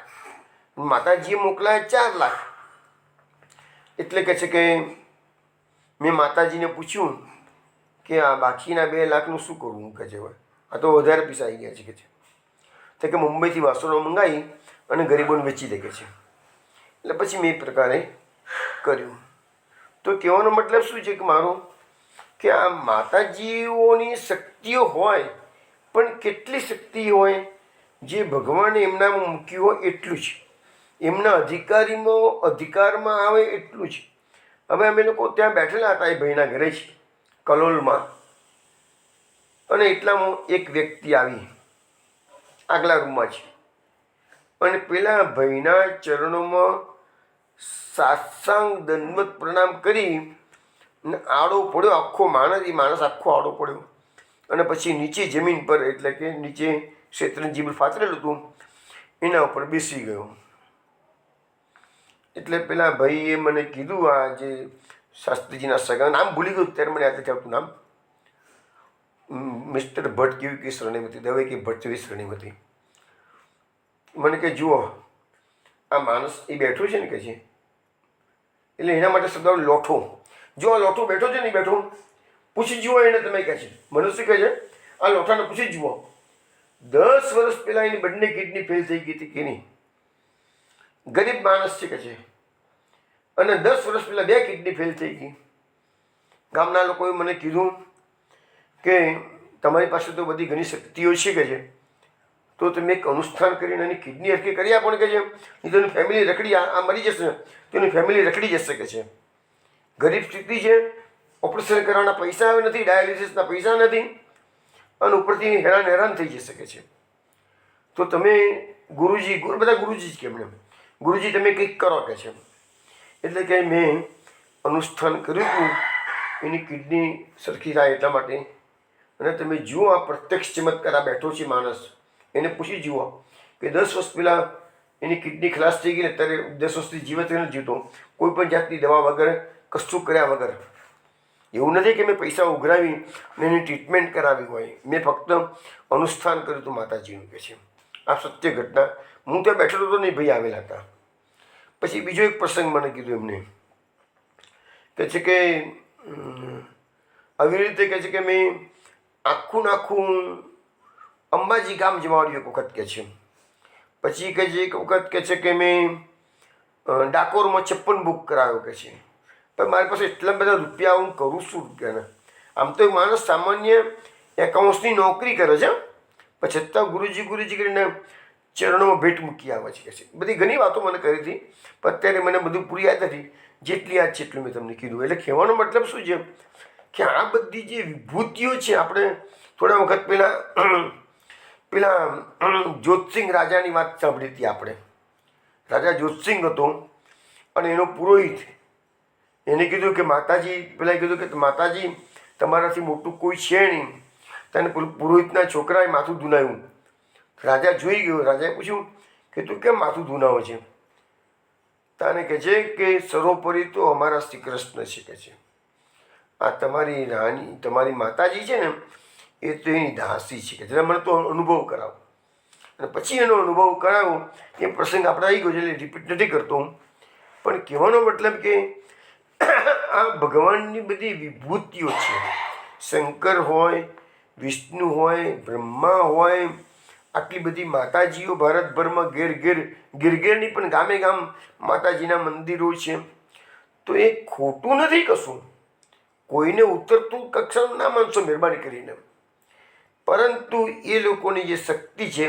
માતાજીએ મોકલાય 4 લાખ. એટલે કહે છે કે મેં માતાજીને પૂછ્યું કે આ બાકીના 2 લાખનું શું કરવું કહે છે. હવે આ તો વધારે પૈસા આવી ગયા છે કે છે. તો કે મુંબઈથી વાસણો મંગાવી અને ગરીબોને વેચી દે કે છે. એટલે પછી મેં એ પ્રકારે કર્યું. તો કહેવાનો મતલબ શું છે કે મારો કે આ માતાજીઓની શક્તિઓ હોય, પણ કેટલી શક્તિ હોય જે ભગવાને એમનામાં મૂક્યું હોય એટલું જ, એમના અધિકારમાં આવે એટલું જ. હવે અમે લોકો ત્યાં બેઠેલા હતા એ ભાઈના ઘરે જ કલોલમાં, અને એટલામાં એક વ્યક્તિ આવી આગલા રૂમમાં જ, અને પેલા ભાઈના ચરણોમાં સાષ્ટાંગ દંડવત પ્રણામ કરી આડો પડ્યો. આખો માણસ, એ માણસ આખો આડો પડ્યો, અને પછી નીચે જમીન પર, એટલે કે નીચે શેતરંજી પર ફાતરેલું હતું એના ઉપર બેસી ગયો. એટલે પેલા ભાઈએ મને કીધું, આ જે શાસ્ત્રીજીના સગા, નામ ભૂલી ગયું ત્યારે મને યાદ નથી આવતું નામ, મિસ્ટર ભટ્ટ કેવી કે શ્રેણીમતી, દવે કે ભટ્ટ જેવી શ્રેણીમતી. મને કે જુઓ આ માણસ એ બેઠો છે ને કે છે, એટલે એના માટે શબ્દ લોઠો, જો આ લોઠો બેઠો છે ને બેઠો, પૂછી જુઓ એને તમે કહે છે. મને શું કહે છે, આ લોઠાને પૂછી જુઓ 10 વર્ષ પહેલાં એની બંને કિડની ફેલ થઈ ગઈ હતી કે નહીં, ગરીબ માણસ છે કે છે, અને 10 વર્ષ પહેલાં 2 કિડની ફેલ થઈ ગઈ. ગામના લોકોએ મને કીધું કે તમારી પાસે તો બધી ઘણી શક્તિઓ છે કે છે, તો તમે એક અનુષ્ઠાન કરીને એની કિડની હરકી કરી આપો ને કે છે, નહીં તો એની ફેમિલી રખડી આ મરી જશે તો એની ફેમિલી રખડી જશે કે છે. ગરીબ સ્થિતિ છે, ઓપરેશન કરવાના પૈસા આવે નથી, ડાયાલિસિસના પૈસા નથી, અને ઉપરથી હેરાન થઈ જશે કે છે. તો તમે ગુરુજી, બધા ગુરુજી જ કેમ ને, ગુરુજી તમે કંઈક કરો કે છે. એટલે કે મેં અનુષ્ઠાન કર્યું હતું એની કિડની સરખી થાય એટલા માટે. અને તમે જુઓ આ પ્રત્યક્ષ ચમત્કાર, આ બેઠો છે માણસ, એને પૂછી જુઓ કે 10 વર્ષ પહેલાં એની કિડની ખલાસ થઈ ગઈ ને અત્યારે 10 વર્ષથી જીવત નથી જીવતો, કોઈ પણ જાતની દવા વગર, કશું કર્યા વગર. એવું નથી કે મેં પૈસા ઉઘરાવી ને એની ટ્રીટમેન્ટ કરાવી હોય, મેં ફક્ત અનુષ્ઠાન કર્યું હતું માતાજીનું કે છે. આ સત્ય ઘટના, હું ત્યાં બેઠેલો હતો નહીં, ભાઈ આવેલા હતા. પછી બીજો એક પ્રસંગ મને કીધું એમને, કહે છે કે આવી રીતે કહે છે કે મેં આખું અંબાજી ગામ જમાડ્યું એક વખત કે છે. પછી કહે છે એક વખત કહે છે કે મેં ડાકોરમાં 56 બુક કરાવ્યો કે છે. પણ મારી પાસે એટલા બધા રૂપિયા, હું કરું શું રૂપિયાના? આમ તો માણસ સામાન્ય એકાઉન્ટ્સની નોકરી કરે છે, પણ છતાં ગુરુજી કરીને ચરણોમાં ભેટ મૂકી આવે છે કે છે. બધી ઘણી વાતો મને કરી હતી, પણ અત્યારે મને બધું પૂરી યાદ નથી, જેટલી યાદ છે એટલું મેં તમને કીધું. એટલે કહેવાનો મતલબ શું છે કે આ બધી જે વિભૂતિઓ છે, આપણે થોડા વખત પેલા જોતસિંહ રાજાની વાત સાંભળી હતી આપણે. રાજા જોતસિંહ હતો, અને એનો પુરોહિત એને કીધું કે માતાજી, પેલા કીધું કે માતાજી તમારાથી મોટું કોઈ છે નહીં. તને પુરોહિતના છોકરાએ માથું ધુનાવ્યું. રાજા જોઈ ગયો. રાજાએ પૂછ્યું કે તું કેમ માથું ધુનાવે છે? તને કહે છે કે સર્વોપરી તો અમારા શ્રી કૃષ્ણ છે. કે છે આ તમારી રાણી, તમારી માતાજી છે ને, એ તો એની દાસી છે. કે મને તો અનુભવ કરાવો. અને પછી એનો અનુભવ કરાવો. એ પ્રસંગ આપણે આવી ગયો છે એટલે રિપીટ નથી કરતો હું. પણ કહેવાનો મતલબ કે આ ભગવાનની બધી વિભૂતિઓ છે. શંકર હોય, વિષ્ણુ હોય, બ્રહ્મા હોય, આટલી બધી માતાજીઓ ભારતભરમાં ઘેરની પણ ગામે ગામ માતાજીના મંદિરો છે. તો એ ખોટું નથી કશું. કોઈને ઉતરતું કક્ષાનું ના માનશો મહેરબાની કરીને. પરંતુ એ લોકોની જે શક્તિ છે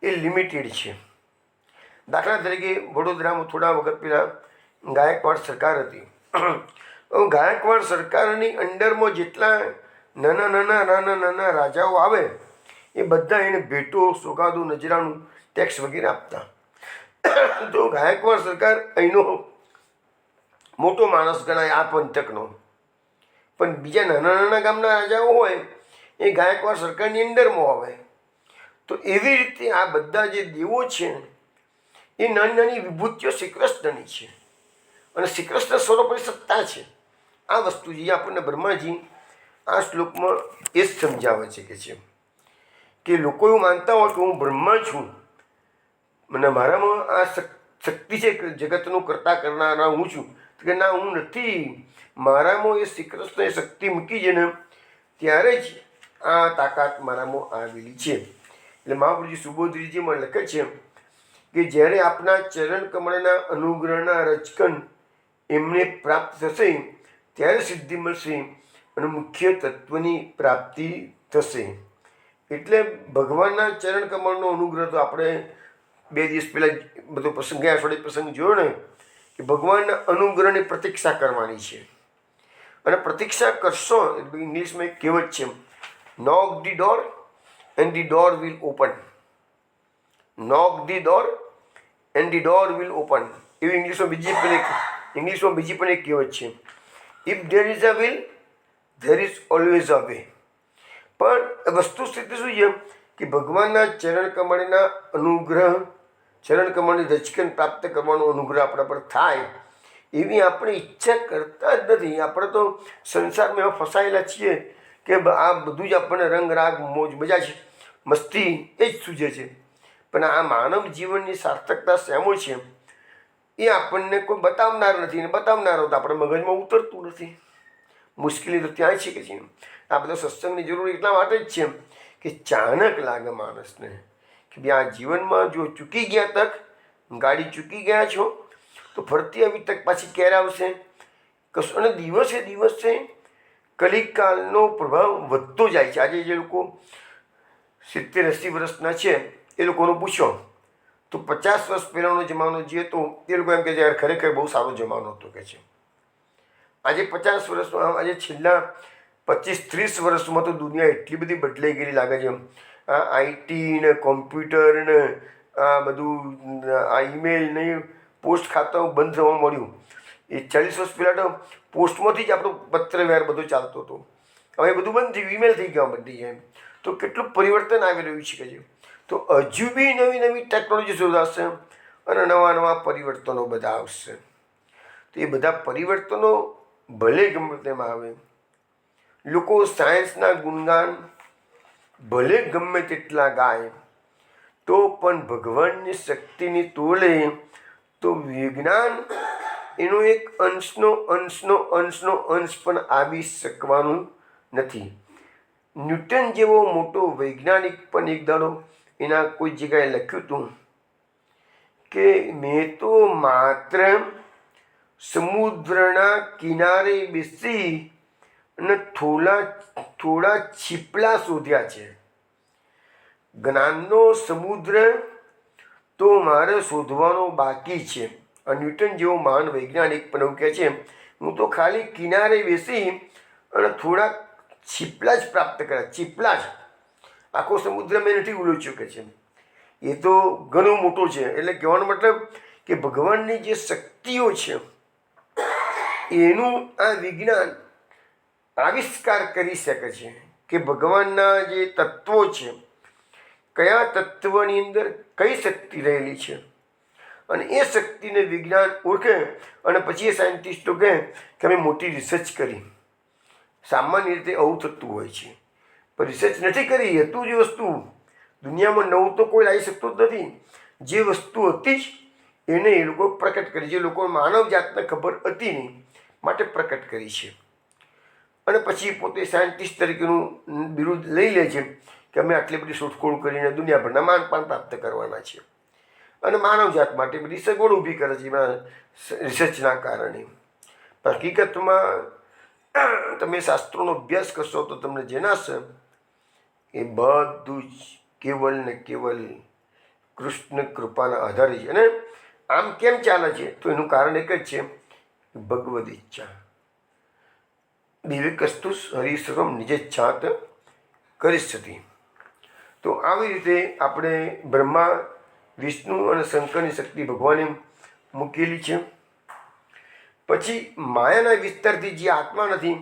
એ લિમિટેડ છે. દાખલા તરીકે વડોદરામાં થોડા વખત પહેલાં ગાયકવાડ સરકાર હતી. ગાયકવાડ સરકારની અંડરમાં જેટલા નાના રાજાઓ આવે એ બધા એને ભેટો, સોગાદો, નજરાનું ટેક્સ વગેરે આપતા. તો ગાયકવાડ સરકાર અહીંનો મોટો માણસ ગણાય આ પંથકનો. પણ બીજા નાના ગામના રાજાઓ હોય એ ગાયકવાડ સરકારની અંડરમાં આવે. તો એવી રીતે આ બધા જે દેવો છે એ નાની વિભૂતિઓ શ્રી કૃષ્ણની છે. અને શ્રી કૃષ્ણ સ્વરૂપની સત્તા છે. આ વસ્તુ જે આપણને બ્રહ્માજી આ શ્લોકમાં એ જ સમજાવે છે કે લોકો એવું માનતા હોય કે હું બ્રહ્મા છું, મને મારામાં આ શક્તિ છે, જગતનું કરતા કરનારા હું છું. કે ના, હું નથી. મારામાં એ શ્રી કૃષ્ણ એ શક્તિ મૂકી છે ને ત્યારે જ આ તાકાત મારામાં આવેલી છે. એટલે મહાપુરુષજી સુબોધજીમાં લખે છે કે જ્યારે આપના ચરણ કમળના અનુગ્રહના રચકન એમને પ્રાપ્ત થશે ત્યારે સિદ્ધિ મળશે અને મુખ્ય તત્વની પ્રાપ્તિ થશે. એટલે ભગવાનના ચરણ કમળનો અનુગ્રહ તો આપણે 2 દિવસ પહેલાં બધો પ્રસંગ, ગયા અઠવાડિયે પ્રસંગ જોયો ને કે ભગવાનના અનુગ્રહની પ્રતીક્ષા કરવાની છે. અને પ્રતીક્ષા કરશો, ઇંગ્લિશમાં એક કહેવત છે, knock the door and the door will open. Knock the door and the door will open. એવી ઇંગ્લિશમાં બીજી પણ એક કહેવત છે, if there is a will there is always a way. પણ વસ્તુ સ્થિતિ શું છે કે ભગવાનના ચરણ કમળના અનુગ્રહ, ચરણ કમળની રચકન પ્રાપ્ત કરવાનો અનુગ્રહ આપણા પર થાય એવી આપણે ઈચ્છા કરતા જ નથી. આપણે તો સંસારમાં એવા ફસાયેલા છીએ કે આ બધું જ આપણને રંગ, રાગ, મોજ, મજા છે, મસ્તી એ જ સૂઝે છે. પણ આ માનવ જીવનની સાર્થકતા શેમો છે એ આપણને કોઈ બતાવનાર નથી. ને બતાવનારો તો આપણે મગજમાં ઉતરતું નથી. મુશ્કેલી તો ત્યાં છે કે આ બધા સત્સંગની જરૂર એટલા માટે જ છે કે ચાણક લાગે માણસને કે ભાઈ આ જીવનમાં જો ચૂકી ગયા તક, ગાડી ચૂકી ગયા છો તો ફરતી આવી તક પાછી ક્યારે આવશે કશું. અને દિવસે કલિકાલનો પ્રભાવ વધતો જાય છે. આજે જે લોકો 70-80 વર્ષના છે એ લોકોનો પૂછો તો 50 વર્ષ પહેલાંનો જમાનો જે હતો એ લોકો એમ કહે છે યાર ખરેખર બહુ સારો જમાનો હતો. કે છે આજે 50 વર્ષમાં, આજે છેલ્લા 25-30 વર્ષમાં તો દુનિયા એટલી બધી બદલાઈ ગયેલી લાગે છે. આ આઈટી ને કોમ્પ્યુટર ને આ બધું, આ ઈમેલ ને પોસ્ટ ખાતાઓ બંધ થવા મળ્યું. એ 40 વર્ષ પહેલાં તો પોસ્ટમાંથી જ આપણો પત્ર વ્યવહાર બધો ચાલતો હતો. હવે બધું બંધ થયું, ઈમેલ થઈ ગયા બધી. એમ તો કેટલું પરિવર્તન આવી રહ્યું છે. તો હજુ બી નવી ટેકનોલોજી શોધાશે અને નવા પરિવર્તનો બધા આવશે. તો એ બધા પરિવર્તનો ભલે ગમે તેમાં આવે, લોકો સાયન્સના ગુણગાન ભલે ગમે તેટલા ગાય, તો પણ ભગવાનની શક્તિની તોલે તો વિજ્ઞાન એનો એક અંશ પણ આવી શકવાનું નથી. ન્યૂટન જેવો મોટો વૈજ્ઞાનિક પણ એક દાડો એના કોઈ જગ્યાએ લખ્યું હતું કે મેં તો માત્ર સમુદ્રના કિનારે બેસી અને થોડા છીપલા શોધ્યા છે. જ્ઞાનનો સમુદ્ર તો મારે શોધવાનો બાકી છે. ન્યૂટન જેવો મહાન વૈજ્ઞાનિક પણ એવું કહે છે હું તો ખાલી કિનારે બેસી અને થોડા છીપલા જ પ્રાપ્ત કર્યા. છીપલા જ, આખો સમુદ્ર મેં નથી ઉલોચ્યો. કે છે એ તો ઘણો મોટો છે. એટલે કહેવાનો મતલબ કે ભગવાનની જે શક્તિઓ છે એનું આ વિજ્ઞાન આવિષ્કાર કરી શકે છે કે ભગવાનના જે તત્વો છે, કયા તત્વની અંદર કઈ શક્તિ રહેલી છે, અને એ શક્તિને વિજ્ઞાન ઓળખે અને પછી એ સાયન્ટિસ્ટો કહે કે અમે મોટી રિસર્ચ કરી. સામાન્ય રીતે આવું થતું હોય છે, પણ રિસર્ચ નથી કરી. હતું જ વસ્તુ દુનિયામાં નવું તો કોઈ લાવી શકતું જ નથી. જે વસ્તુ હતી જ એને એ લોકો પ્રકટ કરી, જે લોકો માનવ જાતને ખબર હતી નહીં માટે પ્રકટ કરી છે. અને પછી પોતે સાયન્ટિસ્ટ તરીકેનું બિરુદ લઈ લે છે કે અમે આટલી બધી શોધખોળ કરીને દુનિયાભરના માનપાન પ્રાપ્ત કરવાના છે, અને માનવજાત માટે બધી સગવડ ઊભી કરે છે રિસર્ચના કારણે. હકીકતમાં તમે શાસ્ત્રોનો અભ્યાસ કરશો તો તમને જણાશે એ બધું જ કેવલ ને કેવલ કૃષ્ણ કૃપાના આધારે છે. અને આમ કેમ ચાલે છે? તો એનું કારણ એક જ છે, ભગવદ ઈચ્છા. દિવ્યકસ્તુ હરિસર્વમ નિજેચ્છાત કરિષ્યતિ. તો આવી રીતે આપણે બ્રહ્મા, વિષ્ણુ અને શંકરની શક્તિ ભગવાને મૂકેલી છે. પછી માયાના વિસ્તારથી જે આત્મા નથી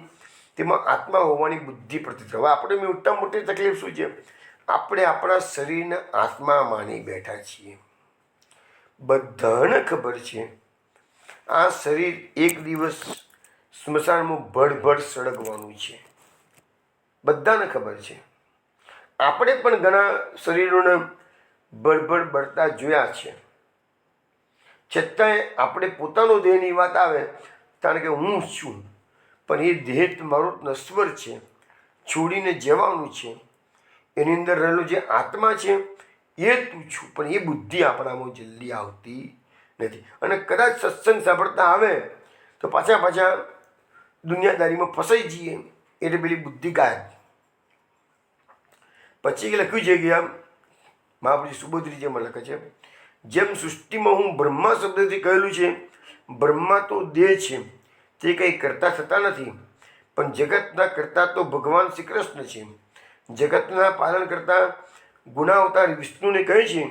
તેમાં આત્મા હોવાની બુદ્ધિ પ્રતીત. હવે આપણે મોટામાં મોટી તકલીફ શું છે? આપણે આપણા શરીરને આત્મા માની બેઠા છીએ. બધાને ખબર છે આ શરીર એક દિવસ સ્મશાનમાં ભડભડ સળગવાનું છે. બધાને ખબર છે. આપણે પણ ઘણા શરીરોને ભડભડ બળતા જોયા છે. છતાંય આપણે પોતાનો દેહની વાત આવે કારણ કે હું છું, પણ એ દેહ મારો નશ્વર છે, છોડીને જવાનું છે. એની અંદર રહેલું જે આત્મા છે એ તું છું, પણ એ બુદ્ધિ આપણામાં જલ્દી આવતી નથી. અને કદાચ સત્સંગ સાંભળતા આવે તો પાછા દુનિયાદારીમાં ફસાઈ જઈએ એટલે પેલી બુદ્ધિ ગાયબ. પછી લખ્યું છે કે આમ મહાપુરુષ સુબોધરીજીમાં લખે છે, જેમ સૃષ્ટિમાં હું બ્રહ્મા શબ્દથી કહેલું છે, બ્રહ્મા તો દેહ છે, તે કંઈ કરતા થતા નથી, પણ જગતના કરતા તો ભગવાન શ્રી કૃષ્ણ છે. જગતના પાલન કરતા ગુણાવતાર વિષ્ણુને કહે છે,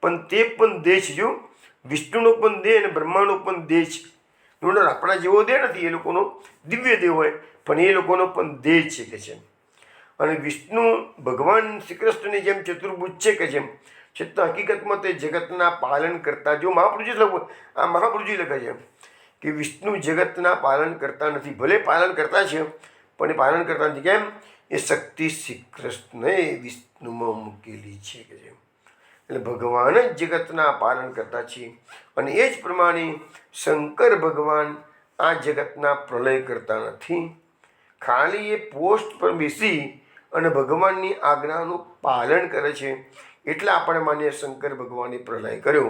પણ તે પણ દેહ છે. જો વિષ્ણુનો પણ દેહ અને બ્રહ્માનો પણ દેહ છે. આપણા જેવો દેહ નથી, એ લોકોનો દિવ્ય દેહ હોય, પણ એ લોકોનો પણ દેહ છે કે છે. અને વિષ્ણુ ભગવાન શ્રી કૃષ્ણની જેમ ચતુર્ભુજ છે કે જેમ, છતાં હકીકતમાં તે જગતના પાલન કરતા. જો મહાપુરુષજી લખે છે કે વિષ્ણુ જગતના પાલન કરતા નથી. ભલે પાલન કરતા છે પણ એ પાલન કરતા નથી. કેમ? એ શક્તિ શ્રી કૃષ્ણએ વિષ્ણુમાં મૂકેલી છે કે જેમ. એટલે ભગવાન જ જગતના પાલન કરતા છે. અને એ જ પ્રમાણે શંકર ભગવાન આ જગતના પ્રલય કરતા નથી. ખાલી એ પોસ્ટ પર બેસી અને ભગવાનની આજ્ઞાનું પાલન કરે છે. એટલે આપણે માનીએ શંકર ભગવાને પ્રલય કર્યો,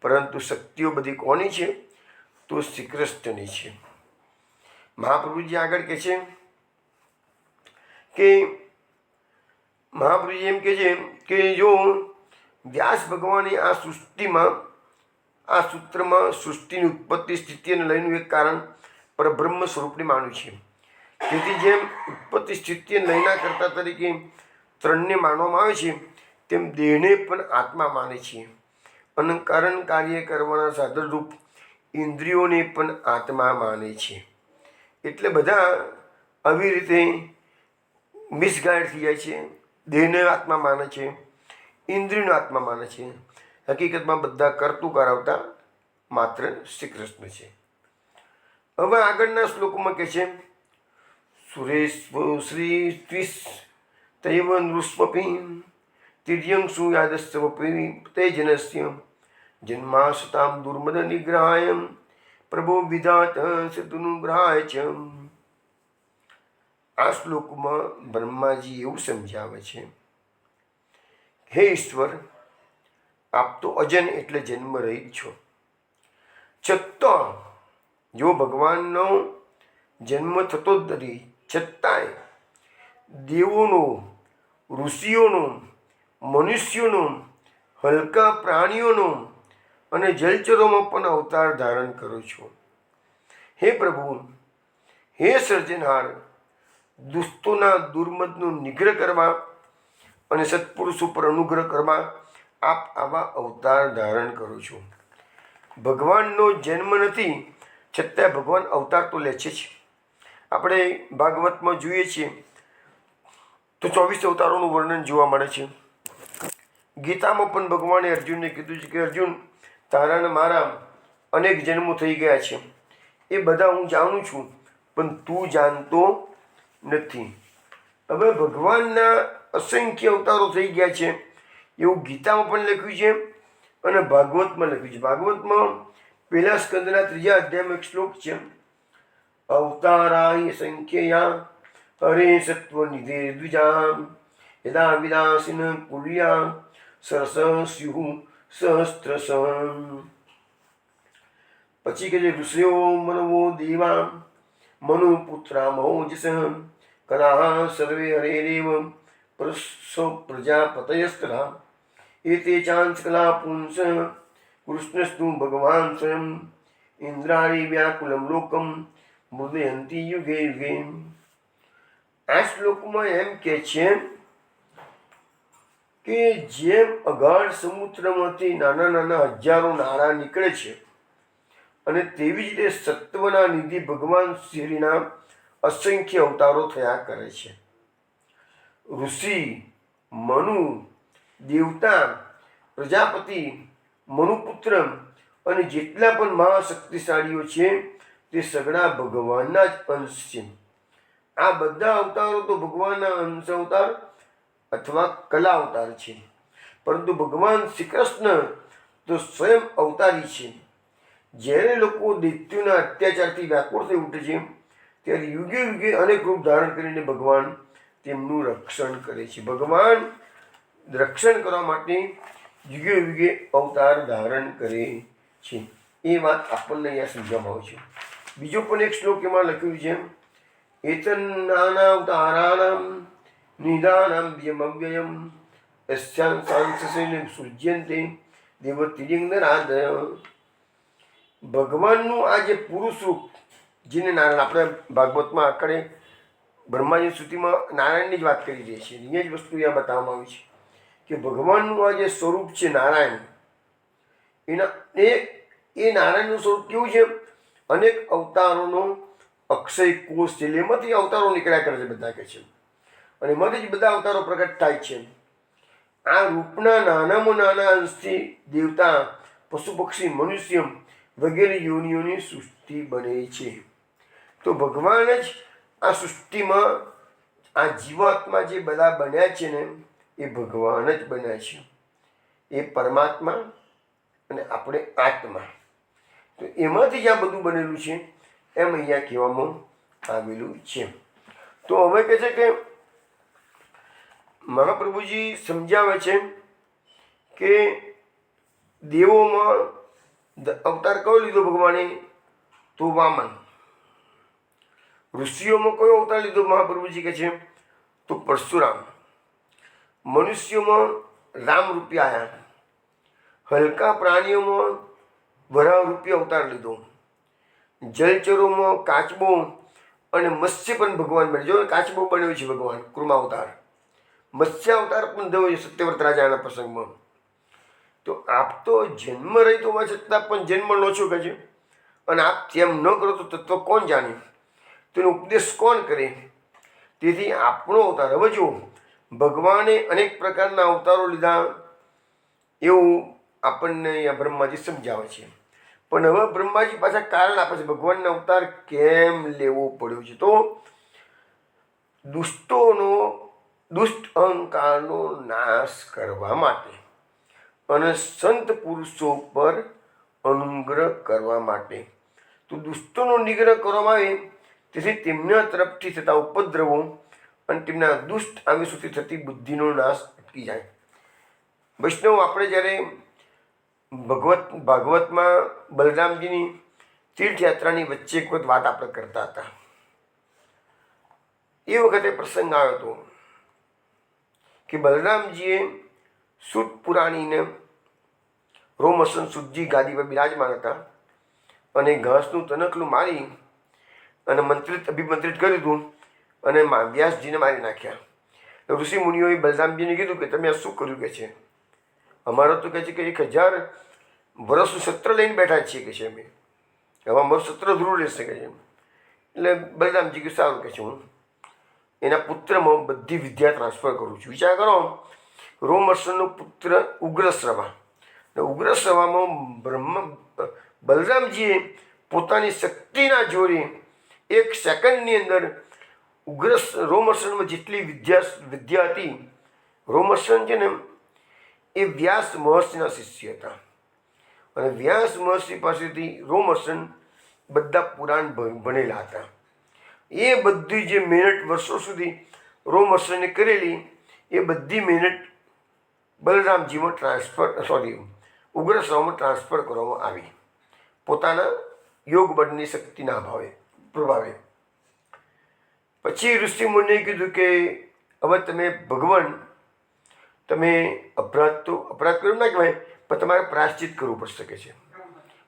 પરંતુ શક્તિઓ બધી કોની છે? તો શ્રી કૃષ્ણની છે. મહાપ્રભુજી આગળ કહે છે કે મહાપ્રભુજી એમ કહે છે કે જો વ્યાસ ભગવાને આ સૃષ્ટિમાં, આ સૂત્રમાં સૃષ્ટિની ઉત્પત્તિ સ્થિતિ અને લયનું એક કારણ પરબ્રહ્મ સ્વરૂપને માન્યું છે. તેથી જેમ ઉત્પત્તિ સ્થિતિ અને લયના કર્તા તરીકે ત્રણને માનવામાં આવે છે, તેમ દેહને પણ આત્મા માને છે. અને કારણ કાર્ય કરવાના સાધનરૂપ ઇન્દ્રિયોને પણ આત્મા માને છે. એટલે બધા આવી રીતે મિસગાઈડ થઈ જાય છે. દેહને આત્મા માને છે, ઇન્દ્રિયનો આત્મા માને છે. હકીકતમાં બધા કરતું કરાવતા માત્ર શ્રી કૃષ્ણ છે. હવે આગળના શ્લોકોમાં કહે છે, સુરેશ્વ શ્રી ત્વિસ તૈવ નૃષ્વપી તિર્યંશુ યાદસ્વપી તેજનસ્ય જન્માસતામ દુર્મદ નિગ્રહાય પ્રભો વિધાત સદનુગ્રહાય છે. આ શ્લોકમાં બ્રહ્માજી એવું સમજાવે છે, હે ઈશ્વર, આપ તો અજન એટલે જન્મ રહિત છો. છતાં જો ભગવાનનો જન્મ થતો જ નથી, છતાંય દેવોનો, ઋષિઓનો, મનુષ્યોનો, હલકા પ્રાણીઓનો અને જલચરોમાં પણ અવતાર ધારણ કરો છો. હે પ્રભુ, હે સર્જનહાર, દુષ્ટોના દુર્મદનો નિગ્રહ કરવા અને સત્પુરુષો પર અનુગ્રહ કરવા આપ આવા અવતાર ધારણ કરો છો. ભગવાનનો જન્મ નથી, છતાં ભગવાન અવતાર તો લે છે જ. આપણે ભાગવતમાં જોઈએ છીએ તો 24 અવતારોનું વર્ણન જોવા મળે છે. ગીતામાં પણ ભગવાને અર્જુનને કીધું છે કે અર્જુન, તારા ને મારા અનેક જન્મો થઈ ગયા છે, એ બધા હું જાણું છું, પણ તું જાણતો નથી. હવે ભગવાનના અસંખ્ય અવતારો થઈ ગયા છે એવું ગીતામાં પણ લખ્યું છે અને ભાગવતમાં લખ્યું છે. ભાગવતમાં પહેલા સ્કંદના 3 અધ્યાયમાં એક શ્લોક છે, અવતારાય સંખ્યયા હરે સત્વનિધે દ્વિજામ યદા વિલાસિન પુર્યા સરસ સ્યુઃ સહસ્ત્રશ. પછી કે છે ઋષયો મનવો દેવા મનુપુત્રા મહોજસ કલા સર્વે હરેરેવ પરસ્સો પ્રજાપતયસ્તરા એતે ચાંસ કલા પુંસ કૃષ્ણસ્તુ ભગવાન સ્વયં ઇન્દ્રાણી વ્યાકુલમ લોકમ મૃદયંતી યુગે યુગે. આ શ્લોકમાં એમ કે છે કે જેમ અગાધ સમુદ્રમાંથી નાના નાના હજારો નાળા નીકળે છે અને તેવી જ રીતે સત્વના નિધિ ભગવાન શ્રીના અસંખ્ય અવતારો થયા કરે છે. ઋષિ, મનુ, દેવતા, પ્રજાપતિ, મનુપુત્ર અને જેટલા પણ મહાશક્તિશાળીઓ છે તે સગળા ભગવાનના જ અંશ છે. આ બધા અવતારો તો ભગવાનના અંશ અવતાર અથવા કલા અવતાર છે, પરંતુ ભગવાન શ્રી કૃષ્ણ તો સ્વયં અવતારી છે. જ્યારે લોકો દૈત્યોના અત્યાચારથી વ્યાકુળ થઈ ઉઠે છે ત્યારે યુગે યુગે અનેક રૂપ ધારણ કરીને ભગવાન તેમનું રક્ષણ કરે છે. ભગવાન રક્ષણ કરવા માટે યુગે યુગે અવતાર ધારણ કરે છે. એ વાત આપણને અહીંયા સમજવામાં આવે છે. બીજો પણ એક શ્લોક એમાં લખ્યું છે, એતન્નાનાવતારાણામ નિદાનામ વ્યમવ્યયમ યસ્યાં સાંસસૈન સૃજ્યન્તે દેવતિલિંગરાદય. ભગવાનનું આ જે પુરુષ રૂપ, જેને નારાયણ, આપણે ભાગવતમાં આખરે બ્રહ્માજી સ્તુતિમાં નારાયણની જ વાત કરી રહી છે. અહીંયા જ વસ્તુ અહીંયા બતાવવામાં આવી છે કે ભગવાનનું આ જે સ્વરૂપ છે નારાયણ, એ નારાયણનું સ્વરૂપ કેવું છે? અનેક અવતારોનો અક્ષય કોષ છે. એમાંથી અવતારો નીકળ્યા કરે છે બધા કે છે, અને એમાંથી જ બધા અવતારો પ્રગટ થાય છે. આ રૂપના નાનામાં નાના અંશથી દેવતા, પશુ પક્ષી, મનુષ્ય વગેરે યોનિઓની સૃષ્ટિ બને છે. તો ભગવાન જ આ સૃષ્ટિમાં આ જીવાત્મા જે બધા બન્યા છે ને એ ભગવાન જ બન્યા છે. એ પરમાત્મા અને આપણે આત્મા, તો એમાંથી જ આ બધું બનેલું છે એમ અહીંયા કહેવામાં આવેલું છે. તો હવે કહે છે કે મહાપ્રભુજી સમજાવે છે કે દેવોમાં અવતાર કયો લીધો ભગવાને? તો વામન. ઋષિઓમાં કયો અવતાર લીધો મહાપ્રભુજી કહે છે? તો પરશુરામ. મનુષ્યોમાં રામ રૂપી આવ્યા. હલકા પ્રાણીઓમાં વરાહ રૂપી અવતાર લીધો. જલચરોમાં કાચબો અને મત્સ્ય પણ ભગવાન બને. જો કાચબો બન્યો છે ભગવાન, કુર્મા અવતાર. મત્સ્ય અવતાર પણ થયો છે સત્યવ્રત રાજાના પ્રસંગમાં. તો આપ તો જન્મ રહિત હોવા છતાં પણ જન્મ લો છો કે છે, અને આપ તેમ ન કરો તો તત્વ કોણ જાણે? તેનો ઉપદેશ કોણ કરે? તેથી આપણો અવતાર, હવે જુઓ, ભગવાને અનેક પ્રકારના અવતારો લીધા એવું આપણને અહીંયા બ્રહ્માજી સમજાવે છે. પણ હવે બ્રહ્માજી પાછા કારણ આપે છે ભગવાનનો અવતાર કેમ લેવો પડ્યો છે. તો દુષ્ટ અહંકારનો નાશ કરવા માટે અને સંત પુરુષો પર અનુગ્રહ કરવા માટે. તો દુષ્ટોનો નિગ્રહ કરવામાં આવે તેથી તેમના તરફથી થતા ઉપદ્રવો અને તેમના દુષ્ટ આવેશોથી થતી બુદ્ધિનો નાશ અટકી જાય. વૈષ્ણવ, આપણે જ્યારે ભાગવતમાં બલરામજીની તીર્થયાત્રાની વચ્ચે એક વખત વાત આપણે કરતા હતા. એ વખતે પ્રસંગ આવ્યો હતો કે બલરામજીએ સૂત પુરાણીને રોમહર્ષણ સૂતજી ગાદી પર બિરાજમાન હતા અને ઘાસનું તનકલું મારી અને અભિમંત્રિત કર્યું હતું અને વ્યાસજીને મારી નાખ્યા. ઋષિ મુનિઓએ બલરામજીને કીધું કે તમે આ શું કર્યું? કે છે અમારો તો કહે છે કે 1000 વર્ષનું સત્ર લઈને બેઠા છીએ કે છે અમે, હવે અમારું સત્ર અધૂરું રહેશે કે છે. એટલે બલરામજી કે સારું કે છે, હું એના પુત્રમાં બધી વિદ્યા ટ્રાન્સફર કરું છું. વિચાર કરો, રોમહર્ષણનો પુત્ર ઉગ્રશ્રવા, ને ઉગ્રશ્રવામાં બલરામજીએ પોતાની શક્તિના જોરે 1 સેકન્ડની અંદર રોમહર્ષણમાં જેટલી વિદ્યા હતી, રોમહર્ષણ છે ને એ વ્યાસ મહર્ષિના શિષ્ય હતા, અને વ્યાસ મહર્ષિ પાસેથી રોમહર્ષણ બધા પુરાણ ભણેલા હતા. એ બધી જે મહેનત વર્ષો સુધી રોમહર્ષણે કરેલી, એ બધી મહેનત બલરામજીમાં ઉગ્રશ્રવામાં ટ્રાન્સફર કરવામાં આવી, પોતાના યોગ બળની શક્તિના પ્રભાવે. પછી ઋષિમુનિએ કીધું કે હવે તમે ભગવાન, તમે અપરાધ કર્યો ના કહેવાય, પણ તમારે પ્રાયશ્ચિત કરવું પડશે કે છે.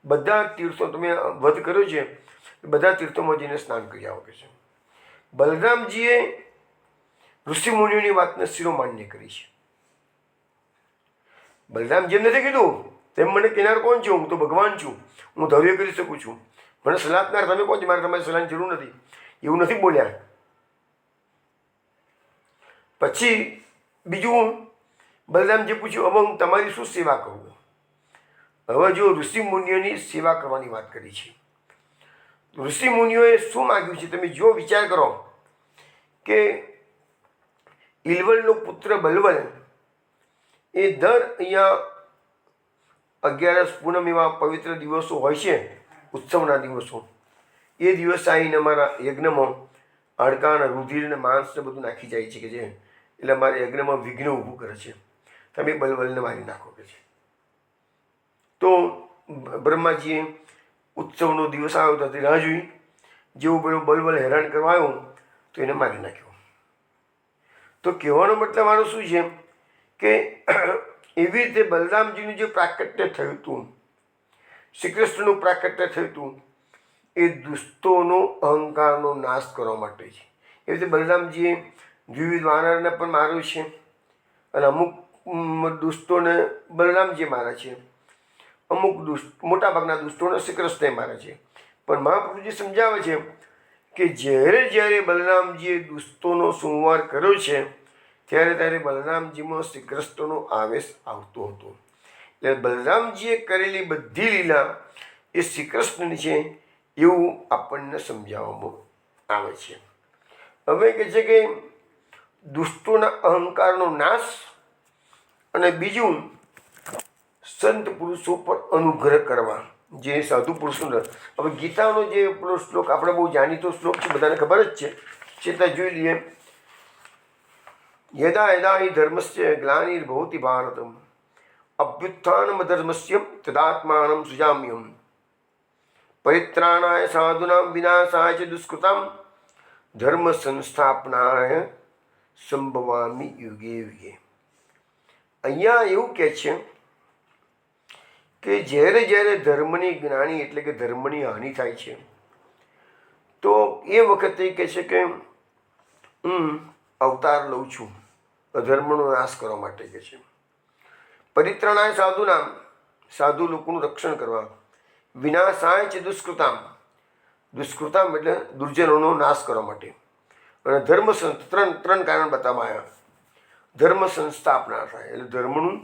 બધા તીર્થો તમે વધ કર્યો છે, બધા તીર્થોમાં જઈને સ્નાન કરી આવો કે છે. બલરામજીએ ઋષિમુનિઓની વાતને શિરોમાન્ય કરી છે. બલરામજી એમ નથી કીધું તેમ મને કેનાર કોણ છું, હું તો ભગવાન છું, હું ધૈર્ય કરી શકું છું, મને સલાહ આપનાર તમે કોણ છો, મારે તમારી સલાહની જરૂર નથી, એવું નથી બોલ્યા. પછી બીજું બલરામજી પૂછ્યું, હવે હું તમારી શું સેવા કરું? હવે જો ઋષિમુનિઓની સેવા કરવાની વાત કરી છે, ઋષિમુનિઓએ શું માગ્યું છે તમે જો વિચાર કરો કે ઇલવલનો પુત્ર બલવલ એ દર અહીંયા 11 પૂનમ એવા પવિત્ર દિવસો હોય છે, ઉત્સવના દિવસો, એ દિવસ આવીને અમારા યજ્ઞમાં હાડકાં, રુધિર ને માંસ ને બધું નાખી જાય છે કે જે, એટલે અમારા યજ્ઞમાં વિઘ્ન ઊભું કરે છે, તમે બલવલને મારી નાખો કે છે. તો બ્રહ્માજીએ ઉત્સવનો દિવસ આવ્યો તો રાહ જોઈ, જેવું પેલું બલવલ હેરાન કરવા આવ્યો તો એને મારી નાખ્યો. તો કહેવાનો મતલબ મારો શું છે કે એવી રીતે બલરામજીનું જે પ્રાકટ્ય થયું હતું, શ્રી કૃષ્ણનું પ્રાકટ્ય થયું હતું, એ દુષ્ટોનો અહંકારનો નાશ કરવા માટે છે. એવી રીતે બલરામજીએ વિવિધ વાનરને પણ માર્યો છે, અને અમુક દુષ્ટોને બલરામજીએ માર્યા છે, અમુક મોટાભાગના દુષ્ટોને શ્રી કૃષ્ણે માર્યા છે. પણ મહાપ્રભુજી સમજાવે છે કે જ્યારે બલરામજીએ દુષ્ટોનો સંહાર કર્યો છે, ત્યારે બલરામજીમાં શ્રી કૃષ્ણનો આવેશ આવતો હતો. એટલે બલરામજીએ કરેલી બધી લીલા એ શ્રી કૃષ્ણની છે એવું આપણને સમજાવવામાં આવે છે. હવે કહે છે કે દુષ્ટોના અહંકારનો નાશ, અને બીજું સંત પુરુષો પર અનુગ્રહ કરવા, જે સાધુ પુરુષો. હવે ગીતાનો જે પેલો શ્લોક આપણે બહુ જાણીતો શ્લોક છે, બધાને ખબર જ છે, છતાં જોઈ લઈએ. યદા યદા હિ ધર્મસ્ય ગ્લાનિર્ભવતિ ભારતમ અભ્યુત્થાનમ ધર્મસ્ય તદાત્માનમ સૃજામ્યહમ પરિત્રાણાય સાધુનામ વિનાશાય ચ દુષ્કૃતામ ધર્મ સંસ્થાપનાય સંભવામિ યુગે યુગે. અહીંયા એવું કહે છે કે જ્યારે ધર્મની જ્ઞાની એટલે કે ધર્મની હાનિ થાય છે, તો એ વખતે કહે છે કે હું અવતાર લઉં છું અધર્મનો નાશ કરવા માટે કે છે. પરિત્રાણાય સાધુનામ, સાધુ લોકોનું રક્ષણ કરવા, વિનાશાય છે દુષ્કૃતામ, દુષ્કૃતામ એટલે દુર્જનોનો નાશ કરવા માટે, અને ધર્મ ત્રણ કારણ બતાવવામાં આવ્યા. ધર્મ સંસ્થાપના થાય એટલે ધર્મનું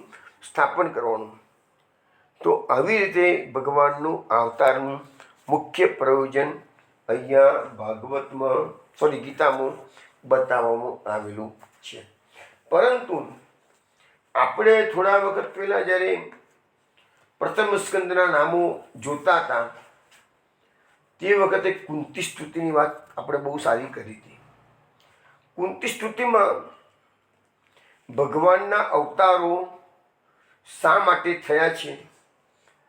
સ્થાપન કરવાનું. તો આવી રીતે ભગવાનનું અવતારનું મુખ્ય પ્રયોજન અહીંયા ગીતામાં બતાવવામાં આવેલું છે. પરંતુ આપણે થોડા વખત પહેલાં જ્યારે પ્રથમ સ્કંદના નામો જોતા હતા, તે વખતે કુંતી સ્તુતિની વાત આપણે બહુ સારી કરી હતી. કુંતી સ્તુતિમાં ભગવાનના અવતારો શા માટે થયા છે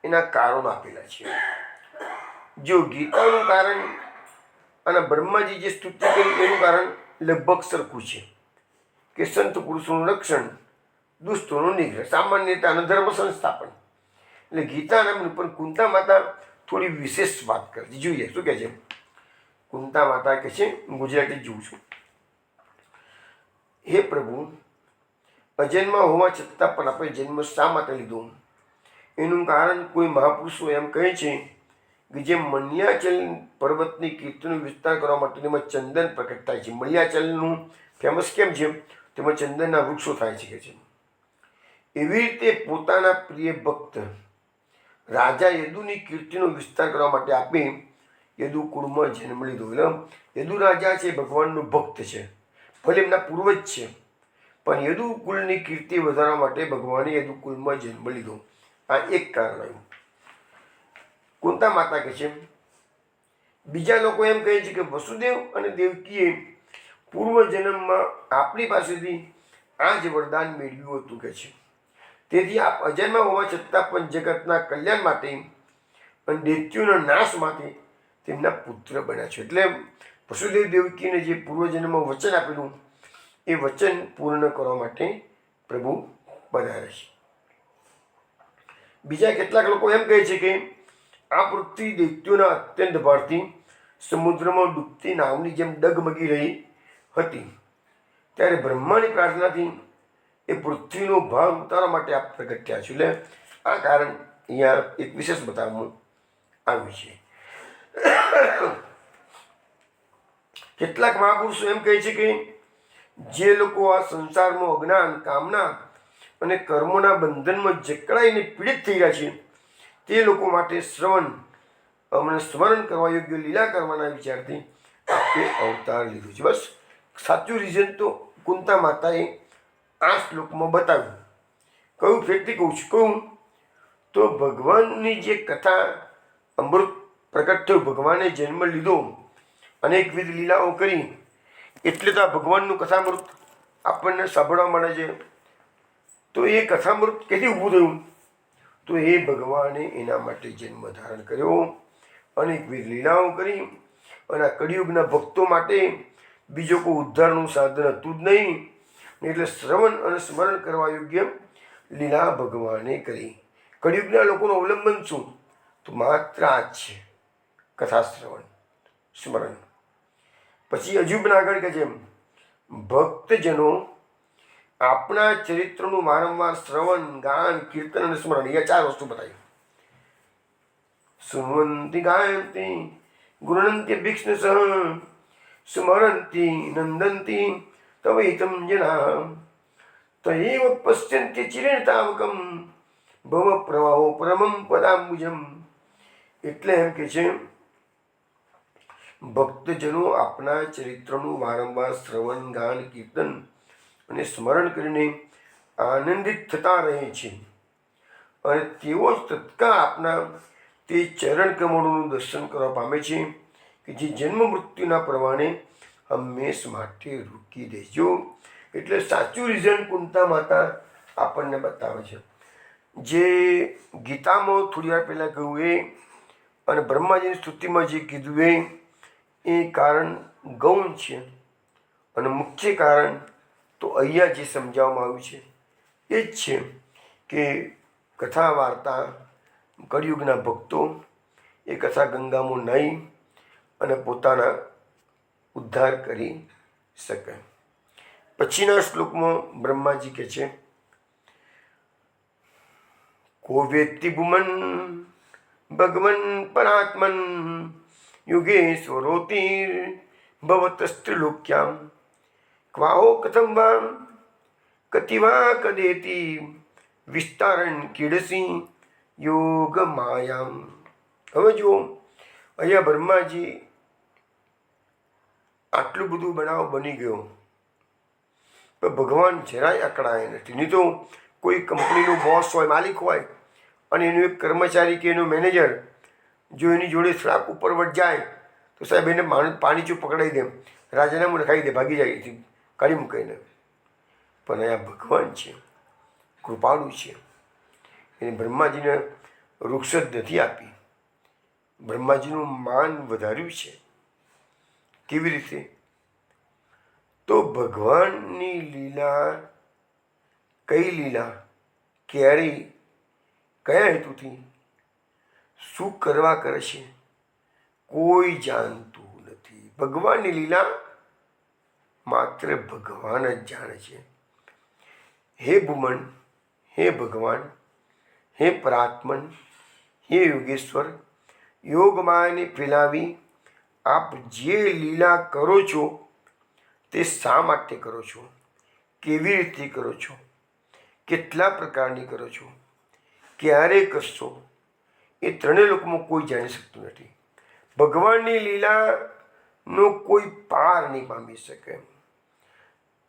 એના કારણો આપેલા છે. જો ગીતાનું કારણ અને બ્રહ્માજી જે સ્તુતિ કરી એનું કારણ લગભગ સરખું છે કે સંત પુરુષોનું રક્ષણ, દુષ્ટોનો નિગ્રહ, સામાન્ય રીતે અને ધર્મ સંસ્થાપન. એટલે ગીતાના પણ કુંતા માતા થોડી વિશેષ વાત કરે છે. જોઈએ શું કહે છે કુંતા માતા. કહે છે, હું ગુજરાતી જોઉં છું. હે પ્રભુ, અજન્મ હોવા છતાં પણ આપણે જન્મ શા માટે લીધો? એનું કારણ કોઈ મહાપુરુષો એમ કહે છે કે જે મણિયાચલ પર્વતની કીર્તિનો વિસ્તાર કરવા માટે તેમાં ચંદન પ્રકટ થાય છે. મણિયાચલનું ફેમસ કેમ છે? તેમાં ચંદનના વૃક્ષો થાય છે કે છે. એવી રીતે પોતાના પ્રિય ભક્ત રાજા યદુની કીર્તિનો વિસ્તાર કરવા માટે આપે યદુ કુળમાં જન્મ લીધો. એટલે યદુ રાજા છે ભગવાનનો ભક્ત છે, ભલે એમના પૂર્વજ છે, પણ યદુ કુળની કીર્તિ વધારવા માટે ભગવાને યદુ કુળમાં જન્મ લીધો. આ એક કારણ આવ્યું. કુંતા માતા કહે છે. બીજા લોકો એમ કહે છે કે વસુદેવ અને દેવકીએ પૂર્વ જન્મમાં આપણી પાસેથી આ જ વરદાન મેળવ્યું હતું કે છે. તેથી આપ અજન્મા હોવા છતાં પણ જગતના કલ્યાણ માટે અને દૈત્યોના નાશ માટે તેમના પુત્ર બન્યા છે. એટલે વસુદેવ દેવકીને જે પૂર્વજન્મમાં વચન આપેલું એ વચન પૂર્ણ કરવા માટે પ્રભુ પધારે છે. બીજા કેટલાક લોકો એમ કહે છે કે આ પૃથ્વી દૈત્યોના અત્યંત ભારથી સમુદ્રમાં ડૂબતી નાવની જેમ ડગમગી રહી હતી. ત્યારે બ્રહ્માની પ્રાર્થનાથી એ પૃથ્વીનો ભાર ઉતારવા માટે આપ પ્રગટ થયા છે. એટલે આ કારણ અહીંયા એક વિશેષ બતાવવામાં આવ્યું છે. કેટલાક મહાપુરુષો એમ કહે છે કે જે લોકો આ સંસારમાં અજ્ઞાન, કામના અને કર્મોના બંધનમાં જકડાઈને પીડિત થઈ ગયા છે તે લોકો માટે સ્મરણ કરવા યોગ્ય લીલા કરવાના વિચારથી આપે અવતાર લીધો છે. બસ સાચું રીઝન તો કુંતા માતાએ આ શ્લોકમાં બતાવ્યું. કયું ફેરથી કહું છું? કહું તો ભગવાનની જે કથા અમૃત પ્રગટ થયું, ભગવાને જન્મ લીધો, અનેકવિધ લીલાઓ કરી, એટલે તો આ ભગવાનનું કથામૃત આપણને સાંભળવા મળે છે. તો એ કથામૃત ક્યાંથી ઊભું થયું? તો એ ભગવાને એના માટે જન્મ ધારણ કર્યો, અનેકવિધ લીલાઓ કરી, અને આ કળિયુગના ભક્તો માટે બીજો કોઈ ઉદ્ધારનું સાધન હતું જ નહીં. એટલે શ્રવણ અને સ્મરણ કરવા યોગ્ય લીલા ભગવાને કરી. કળિયુગના લોકોનું અવલંબન શું? તો માત્ર આ જ છે, કથા શ્રવણ સ્મરણ. પછી હજુ પણ આગળ કહે છે ભક્તજનો આપણા ચરિત્રનું વારંવાર શ્રવણ, ગાન, કીર્તન અને સ્મરણ, એ 4 વસ્તુ બતાવી. સુનવંતી ગાયંતી ગૃણંતી ભિક્ષણસઃ સ્મરંતી નંદંતી તવૈતમ જના તયૈવ પશ્યન્તિ ચિરેણ તાવકમ ભવ પ્રવાહો પરમં પદાંબુજમ. એટલે એમ કે છે ભક્તજનો આપણા ચરિત્રનું વારંવાર શ્રવણ, ગાન, કીર્તન અને સ્મરણ કરીને આનંદિત થતા રહે છે, અને તેઓ જ તત્કાળ આપના તે ચરણ કમળોનું દર્શન કરવા પામે છે કે જે જન્મ મૃત્યુના પ્રમાણે હંમેશ માટે રોકી દેજો. એટલે સાચું રીઝન કુંતા માતા આપણને બતાવે છે. જે ગીતામાં થોડી વાર પહેલાં કહ્યું એ, અને બ્રહ્માજીની સ્તુતિમાં જે કીધું એ કારણ ગૌણ છે, અને મુખ્ય કારણ તો અહીંયા જે સમજાવવામાં આવ્યું છે એ જ છે કે કથા વાર્તા કળિયુગના ભક્તો એ કથા ગંગામાં નાહી અને પોતાના ઉદ્ધાર કરી શકે. પછીના શ્લોકમાં બ્રહ્માજી કહે છે કો વેત્તિ ભુમન ભગવન પરાત્મન યુગેશ્વરોતિર ભવતસ્ત્રિલોક્યામ ક્વાહો કથમ વા કતિવા કદેતિ વિસ્તારણ કીડસી યોગ માયામ. હવે જુઓ, અહીંયા બ્રહ્માજી આટલું બધું બનાવ બની ગયો, પણ ભગવાન જરાય અકળાય નથી. નહીં તો કોઈ કંપનીનું બોસ હોય, માલિક હોય, અને એનો એક કર્મચારી કે એનો મેનેજર જો એની જોડે શ્રાપ ઉપરવટ જાય તો સાહેબ એને પાણીચું પકડાઈ દે, રાજીનામું લખાઈ દે, ભાગી જાય એથી કાઢી મૂકાઈને. પણ અહીંયા ભગવાન છે, કૃપાળુ છે, એને બ્રહ્માજીને રૂક્ષત નથી આપી, બ્રહ્માજીનું માન વધાર્યું છે. કેવી રીતે? તો ભગવાનની લીલા, કઈ લીલા, ક્યારે, કયા હેતુથી, શું કરવા કરે છે, કોઈ જાણતું નથી. ભગવાનની લીલા માત્ર ભગવાન જ જાણે છે. હે ભુમન, હે ભગવાન, હે પરાત્મન, હે યોગેશ્વર, યોગમાયાને ફેલાવી આપ જે લીલા કરો છો તે શા માટે કરો છો, કેવી રીતે કરો છો, કેટલા પ્રકારની કરો છો, ક્યારે કરશો, એ ત્રણેય લોકમાં કોઈ જાણી શકતું નથી. ભગવાનની લીલાનો કોઈ પાર નહીં પામી શકે.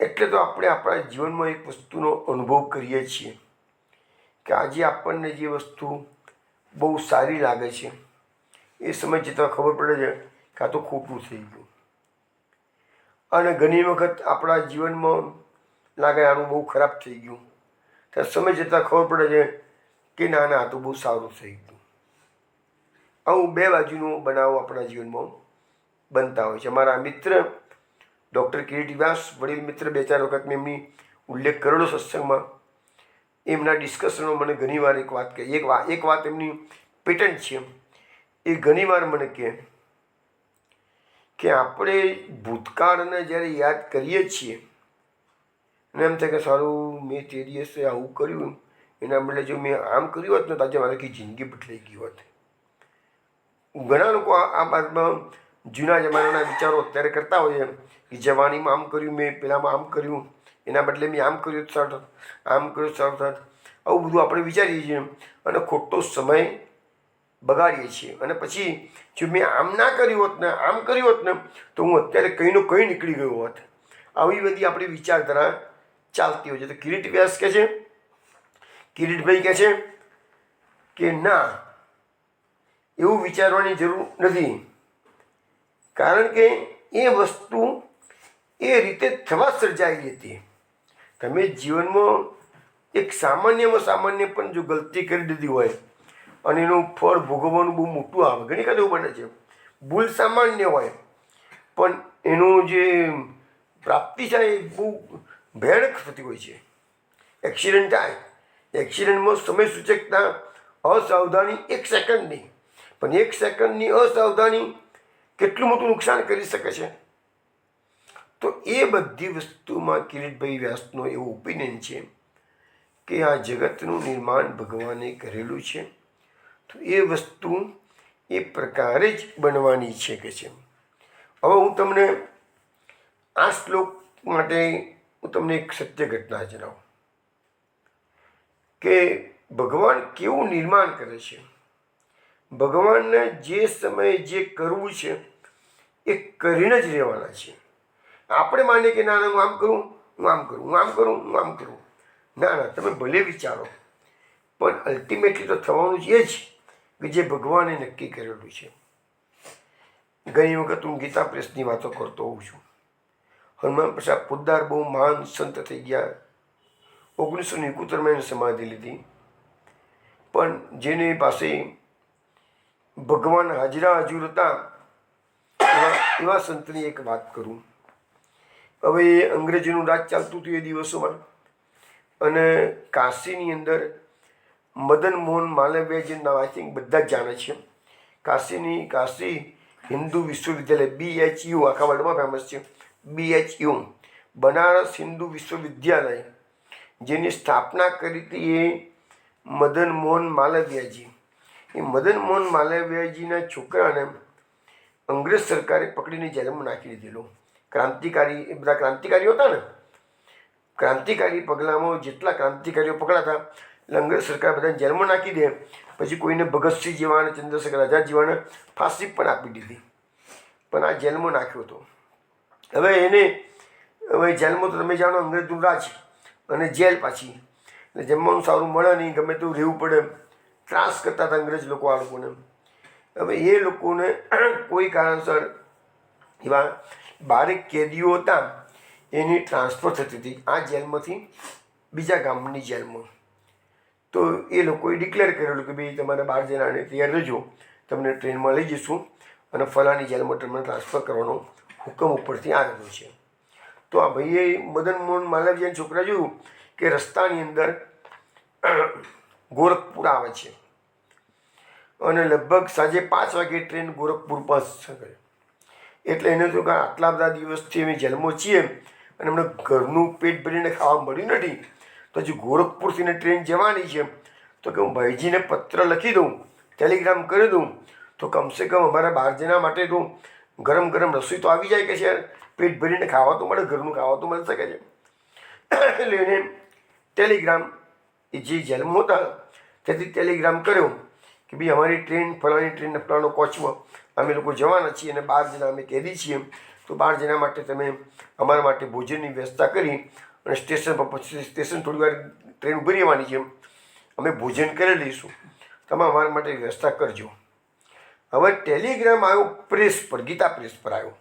એટલે તો આપણે આપણા જીવનમાં એક વસ્તુનો અનુભવ કરીએ છીએ કે આજે આપણને જે વસ્તુ બહુ સારી લાગે છે એ સમય જતાં ખબર પડે છે કે આ તો ખોટું થઈ ગયું. અને ઘણી વખત આપણા જીવનમાં લાગે આનું બહુ ખરાબ થઈ ગયું, ત્યારે સમય જતાં ખબર પડે છે કે ના ના આ તો બહુ સારું થઈ ગયું. આવું બે બાજુનો બનાવો આપણા જીવનમાં બનતા હોય છે. મારા મિત્ર ડૉક્ટર કિરીટ વ્યાસ, વડીલ મિત્ર, 2-4 વખત મેં એમની ઉલ્લેખ કરેલો સત્સંગમાં. એમના ડિસ્કશનમાં મને ઘણીવાર એક વાત કહી, એક વાત એમની પેટન્ટ છે. એ ઘણીવાર મને કહે કે આપણે ભૂતકાળને જ્યારે યાદ કરીએ છીએ અને એમ થાય કે સારું મેં તે દિવસે આવું કર્યું, એના બદલે જો મેં આમ કર્યું હોત ને તો આજે મારી આખી જિંદગી બદલાઈ ગઈ હોત. ઘણા લોકો આ બાબતમાં જૂના જમાનાના વિચારો અત્યારે કરતા હોય કે જવાનીમાં આમ કર્યું મેં, પેલામાં આમ કર્યું, એના બદલે મેં આમ કર્યું સારું થાત, આમ કર્યું સારું થાત. આવું બધું આપણે વિચારીએ છીએ અને ખોટો સમય બગાડીએ છીએ. અને પછી જો મેં આમ ના કર્યું હોત ને, આમ કર્યું હોત ને તો હું અત્યારે કંઈનો કંઈ નીકળી ગયો હોત. આવી બધી આપણી વિચારધારા ચાલતી હોય છે. તો કિરીટ વ્યાસ કહે છે, કિરીટભાઈ કહે છે કે ના, એવું વિચારવાની જરૂર નથી. કારણ કે એ વસ્તુ એ રીતે થવા સર્જાયેલી હતી. તમે જીવનમાં એક સામાન્યમાં સામાન્ય પણ જો ગલતી કરી દીધી હોય અને એનું ફળ ભોગવવાનું બહુ મોટું આવે, ઘણી વખત એવું બને છે. ભૂલ સામાન્ય હોય પણ એનું જે પ્રાપ્તિ થાય એ બહુ ભયાનક થતી હોય છે. એક્સિડન્ટ થાય, એક્સિડન્ટમાં સમય સૂચકતા અસાવધાની 1 સેકન્ડની, પણ 1 સેકન્ડની અસાવધાની કેટલું મોટું નુકસાન કરી શકે છે. તો એ બધી વસ્તુમાં કિરીટભાઈ વ્યાસનો એવો ઓપિનિયન છે કે આ જગતનું નિર્માણ ભગવાને કરેલું છે, તો એ વસ્તુ એ પ્રકારે જ બનવાની છે કે છે. હવે હું તમને આ શ્લોક માટે હું તમને એક સત્ય ઘટના જણાવું કે ભગવાન કેવું નિર્માણ કરે છે. ભગવાનને જે સમયે જે કરવું છે એ કરીને જ રહેવાના છે. આપણે માનીએ કે ના ના હું આમ કરું, હું આમ કરું, હું આમ કરું, હું આમ કરું. ના ના, તમે ભલે વિચારો પણ અલ્ટિમેટલી તો થવાનું જ એ જ કે જે ભગવાને નક્કી કરેલું છે. ઘણી વખત હું ગીતા પ્રેસની વાતો કરતો હોઉં છું. હનુમાન પ્રસાદ પોદ્દાર બહુ મહાન સંત થઈ ગયા. 1971માં એને સમાધિ લીધી. પણ જેની પાસે ભગવાન હાજરા હજુર હતા એવા સંતની એક વાત કરું. હવે અંગ્રેજીનું રાજ ચાલતું હતું એ દિવસોમાં અને કાશીની અંદર મદન મોહન માલવીય જે નામ આઈ થિંક બધા જ જાણે છે. કાશી હિન્દુ વિશ્વવિદ્યાલય, BHU આખા વર્લ્ડમાં ફેમસ છે. BHU બનારસ હિન્દુ વિશ્વવિદ્યાલય, જેની સ્થાપના કરી હતી એ મદન મોહન માલવીયજી. એ મદન મોહન માલવીયજીના છોકરાને અંગ્રેજ સરકારે પકડીને જેલમાં નાખી દીધેલો. ક્રાંતિકારી, એ બધા ક્રાંતિકારીઓ હતા ને, ક્રાંતિકારી પગલામાં જેટલા ક્રાંતિકારીઓ પકડાતા એટલે અંગ્રેજ સરકાર બધાને જેલમાં નાખી દે. પછી કોઈને ભગતસિંહ જેવાને, ચંદ્રશેખર આઝાદ જેવાને ફાંસી પણ આપી દીધી. પણ આ જેલમાં નાખ્યો હતો. હવે જેલમાં તો તમે જાણો અંગ્રેજનું રાજ અને જેલ પાછી, એટલે જમવાનું સારું મળે નહીં, ગમે તેવું રહેવું પડે. ત્રાસ કરતા હતા અંગ્રેજ લોકો આ લોકોને. હવે એ લોકોને કોઈ કારણસર એવા 12 કેદીઓ હતા એની ટ્રાન્સફર થતી હતી આ જેલમાંથી બીજા ગામની જેલમાં. તો એ લોકોએ ડિક્લેર કરેલું કે ભાઈ તમારે 12 જણાને તૈયાર રહેજો, તમને ટ્રેનમાં લઈ જઈશું અને ફલાણી જેલમાં તમને ટ્રાન્સફર કરવાનો હુકમ ઉપરથી આવેલો છે. તો આ ભાઈએ મદન મોહન માલવીયાના છોકરા જોયું કે રસ્તાની અંદર ગોરખપુર આવે છે અને લગભગ સાંજે 5 વાગે ટ્રેન ગોરખપુર પહોંચશે. એટલે એને તો કે આટલા બધા દિવસથી અમે જેલમાં છીએ અને અમને ઘરનું પેટ ભરીને ખાવા મળ્યું નથી, તો હજી ગોરખપુરથી ટ્રેન જવાની છે તો કે હું ભાઈજીને પત્ર લખી દઉં, ટેલિગ્રામ કરી દઉં, તો કમસે કમ અમારા 12 જણા માટે તો ગરમ ગરમ રસોઈ તો આવી જાય કે છે, પેટ ભરીને ખાવા તો મળે, ઘરનું ખાવા તો મળી શકે છે. એટલે એને ટેલિગ્રામ, એ જે જેલમાં હતા ત્યાંથી ટેલિગ્રામ કર્યો કે ભાઈ અમારી ટ્રેન ફલાણી ટ્રેન ફલાણો કોચમાં અમે લોકો જવાના છીએ અને 12 જણા અમે કેદી છીએ, તો 12 જણા માટે તમે અમારા માટે ભોજનની વ્યવસ્થા કરી અને સ્ટેશન પર પછી સ્ટેશન થોડી વાર ટ્રેન ઊભી રહેવાની છે, અમે ભોજન કરી લઈશું, તમે અમારા માટે વ્યવસ્થા કરજો. હવે ટેલિગ્રામ આવ્યો પ્રેસ પર, ગીતા પ્રેસ પર આવ્યો,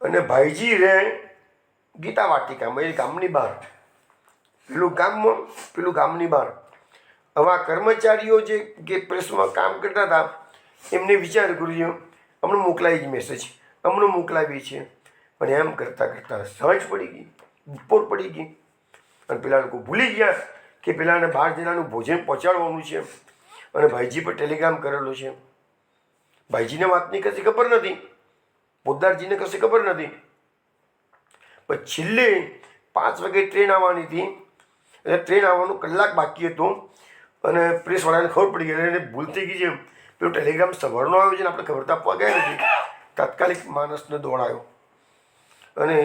અને ભાઈજી રહે ગીતા વાટિકામાં, એ ગામની બહાર, પેલું ગામની બહાર. હવે આ કર્મચારીઓ જે પ્રેસમાં કામ કરતા હતા એમને વિચાર કર્યો હમણાં મોકલાવી જ મેસેજ, હમણાં મોકલાવી છે, પણ એમ કરતાં કરતાં સાંજ પડી ગઈ, બપોર પડી ગઈ, અને પેલા લોકો ભૂલી ગયા કે પેલાને 12 જણાનું ભોજન પહોંચાડવાનું છે, અને ભાઈજી પર ટેલિગ્રામ કરેલો છે. ભાઈજીને વાતની કશી ખબર નથી, પોદ્દારજીને કશી ખબર નથી. પણ છેલ્લે 5 વાગે ટ્રેન આવવાની હતી, એટલે ટ્રેન આવવાનું કલાક બાકી હતું, અને પ્રેસવાળાને ખબર પડી ગઈ, એને ભૂલ થઈ ગઈ છે, પેલો ટેલિગ્રામ સવારનો આવ્યો છે ને આપણે ખબર તો આપવા ગયા નથી. તાત્કાલિક માણસને દોડાયો અને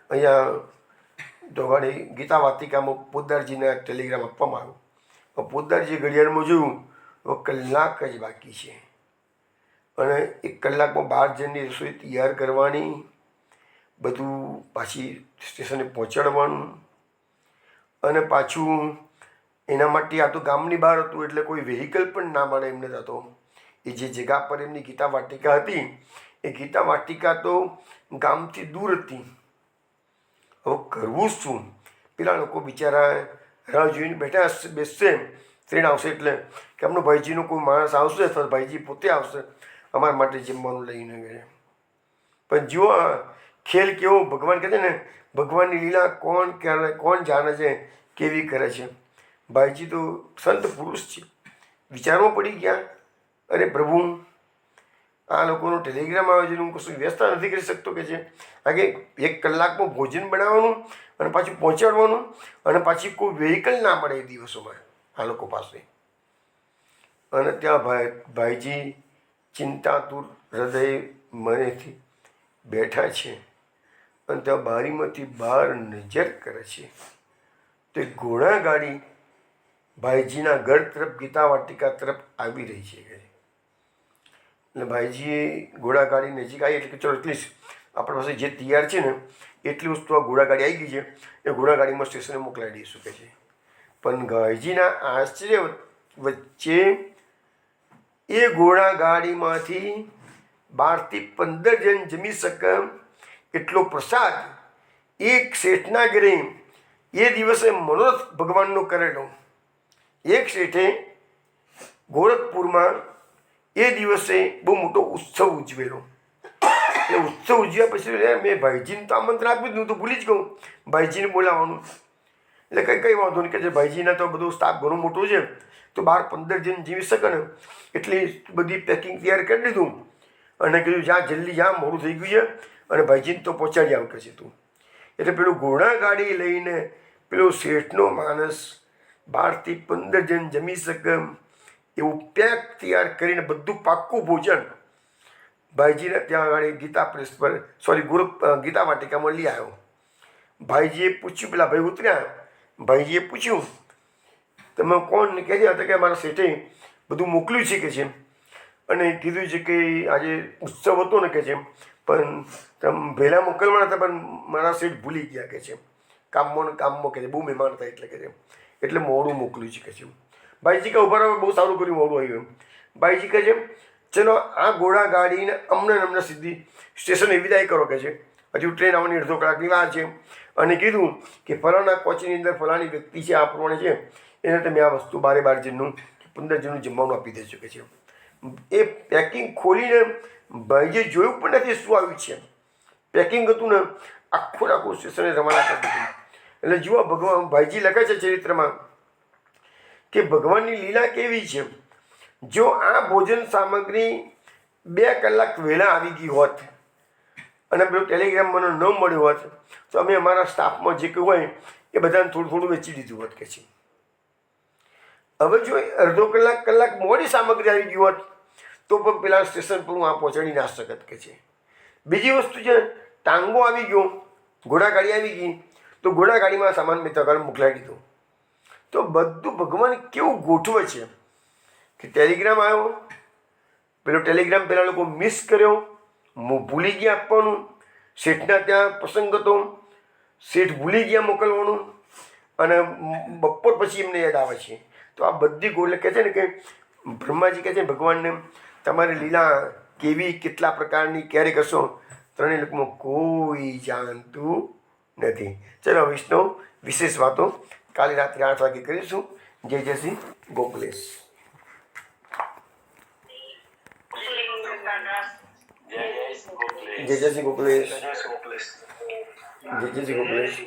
અહીંયા દોગાડી ગીતા વાટિકામાં પોદ્દારજીને ટેલિગ્રામ આપવામાં આવ્યો. પોદ્દારજીએ ઘડિયાળમાં જોયું તો કલાક જ બાકી છે, અને 1 કલાકમાં 12 જણની રસોઈ તૈયાર કરવાની, બધું પાછી સ્ટેશને પહોંચાડવાનું, અને પાછું એના માટે આ તો ગામની બહાર હતું એટલે કોઈ વ્હીકલ પણ ના મળે એમને થતો. એ જે જગ્યા પર એમની ગીતા વાટિકા હતી એ ગીતા વાટિકા તો ગામથી દૂર હતી. હવે કરવું શું? પેલા લોકો બિચારા રાહ જોઈને બેસશે ટ્રેન આવશે એટલે કે એમનો ભાઈજીનો કોઈ માણસ આવશે અથવા ભાઈજી પોતે આવશે અમારા માટે જમવાનું લઈને ગયે. પણ જુઓ ખેલ કેવો, ભગવાન કહે છે ને ભગવાનની લીલા કોણ જાણે છે, કેવી કરે છે. ભાઈજી તો સંત પુરુષ છે, વિચારમાં પડી ગયા, અરે પ્રભુ આ લોકોનો ટેલિગ્રામ આવે છે, હું કશું વ્યવસ્થા નથી કરી શકતો કે છે, કારણ કે 1 કલાકમાં ભોજન બનાવવાનું અને પાછું પહોંચાડવાનું, અને પાછી કોઈ વ્હીકલ ના મળે એ દિવસોમાં આ લોકો પાસે. અને ત્યાં ભાઈજી ચિંતાતુર હૃદય મનેથી બેઠા છે, અને ત્યાં બારીમાંથી બહાર નજર કરે છે તો એક ઘોડાગાડી ભાઈજીના ઘર તરફ ગીતા વાટિકા તરફ આવી રહી છે. એટલે ભાઈજીએ ઘોડાગાડી નજીક આવી એટલે કે ચલો એટલીસ્ટ આપણા પાસે જે તૈયાર છે ને એટલી વસ્તુ આ ઘોડાગાડી આવી ગઈ છે, એ ઘોડાગાડીમાં સ્ટેશને મોકલાવી દઈશું કે છે. પણ ભાઈજીના આશ્ચર્ય વચ્ચે એ ઘોડાગાડીમાંથી 12 થી 15 જણ જમી શકે એટલો પ્રસાદ એક શેઠના ઘરે એ દિવસે મનોરથ ભગવાનનો કરેલો. એક શેઠે ગોરખપુરમાં એ દિવસે બહુ મોટો ઉત્સવ ઉજવેલો. એ ઉત્સવ ઉજવ્યા પછી મેં ભાઈજીને તો આમંત્રણ આપ્યું જ, હું તો ભૂલી જ ગયું ભાઈજીને બોલાવવાનું. એટલે કંઈ વાંધો નહીં કે જે ભાઈજીના તો બધો સ્ટાફ ઘણો મોટો છે, તો 12-15 જણ જીવી શકે ને એટલી બધી પેકિંગ તૈયાર કરી દીધું, અને કીધું જ્યાં જલ્દી જ્યાં મોડું થઈ ગયું છે, અને ભાઈજીને તો પહોંચાડી આવ કે છે તું. એટલે પેલું ઘોડાગાડી લઈને પેલો શેઠનો માણસ 12 થી 15 જણ જમી શકે એવું પેક તૈયાર કરીને બધું પાક્કું ભોજન ભાઈજીને ત્યાં આગળ ગીતા પ્રેસ પર ગીતા વાટિકામાં લઈ આવ્યો. ભાઈજીએ પૂછ્યું, પેલા ભાઈ ઉતર્યા, ભાઈજીએ પૂછ્યું તમે કોણ કહેતા હતા? કે મારા શેઠે બધું મોકલ્યું છે કે છે, અને કીધું છે કે આજે ઉત્સવ હતો ને કે છે, પણ તમે વહેલા મોકલવાના હતા પણ મારા શેઠ ભૂલી ગયા કે છે, કામમાં કે છે, બહુ મહેમાન હતા એટલે કે છે, એટલે મોડું મોકલ્યું છે કે છે. ભાઈજી કે ઉભા રહો, બહુ સારું કર્યું મોડું આવ્યું. ભાઈજી કહે છે ચલો આ ઘોડાગાડીને અમને સીધી સ્ટેશને વિદાય કરો કે છે, હજુ ટ્રેન આવવાની અડધો કલાકની વાર છે, અને કીધું કે ફલાણા કોચની અંદર ફલાણી વ્યક્તિ છે આ પ્રમાણે છે, એને તમે આ વસ્તુ 12 જણનું 15 જણનું જમવાનું આપી દેજો કે છે. એ પેકિંગ ખોલીને ભાઈજીએ જોયું પણ નથી શું આવ્યું છે. પેકિંગ હતું ને આખું સ્ટેશને રવાના કરી દીધું. એટલે જુઓ ભગવાન, ભાઈજી લખે છે ચરિત્રમાં કે ભગવાનની લીલા કેવી છે. જો આ ભોજન સામગ્રી 2 કલાક વહેલા આવી ગઈ હોત અને પેલો ટેલિગ્રામ મને ન મળ્યો હોત તો અમે અમારા સ્ટાફમાં જે કંઈ હોય એ બધાને થોડું વેચી દીધું હોત કે છે. હવે જો અડધો કલાક મોડી સામગ્રી આવી ગઈ હોત તો પણ પેલા સ્ટેશન પર હું આ પહોંચાડી ના શકત કે છે. બીજી વસ્તુ છે, ટાંગો આવી ગયો, ઘોડાગાડી આવી ગઈ, તો ઘોડાગાડીમાં સામાન મેં તગાર મોકલાવી દીધો. તો બધું ભગવાન કેવું ગોઠવે છે કે ટેલિગ્રામ આવ્યો, પેલો ટેલિગ્રામ પેલા લોકો મિસ કર્યો, ભૂલી ગયા આપવાનું, શેઠના ત્યાં પ્રસંગ હતો, શેઠ ભૂલી ગયા મોકલવાનું, અને બપોર પછી એમને યાદ આવે છે. તો આ બધી ગોળ કહે છે ને કે બ્રહ્માજી કહે છે ભગવાનને, તમારી લીલા કેવી, કેટલા પ્રકારની, ક્યારે કરશો, ત્રણેય લોકમાં કોઈ જાણતું નથી. ચલો વિષ્ણુ વિશેષ વાતો કાલે રાત્રે 8 વાગે કરીશું. જય જય શ્રી ગોકુલેશ. જય જય શ્રી ગોકુલેશ. જય જય શ્રી ગોકુલેશ.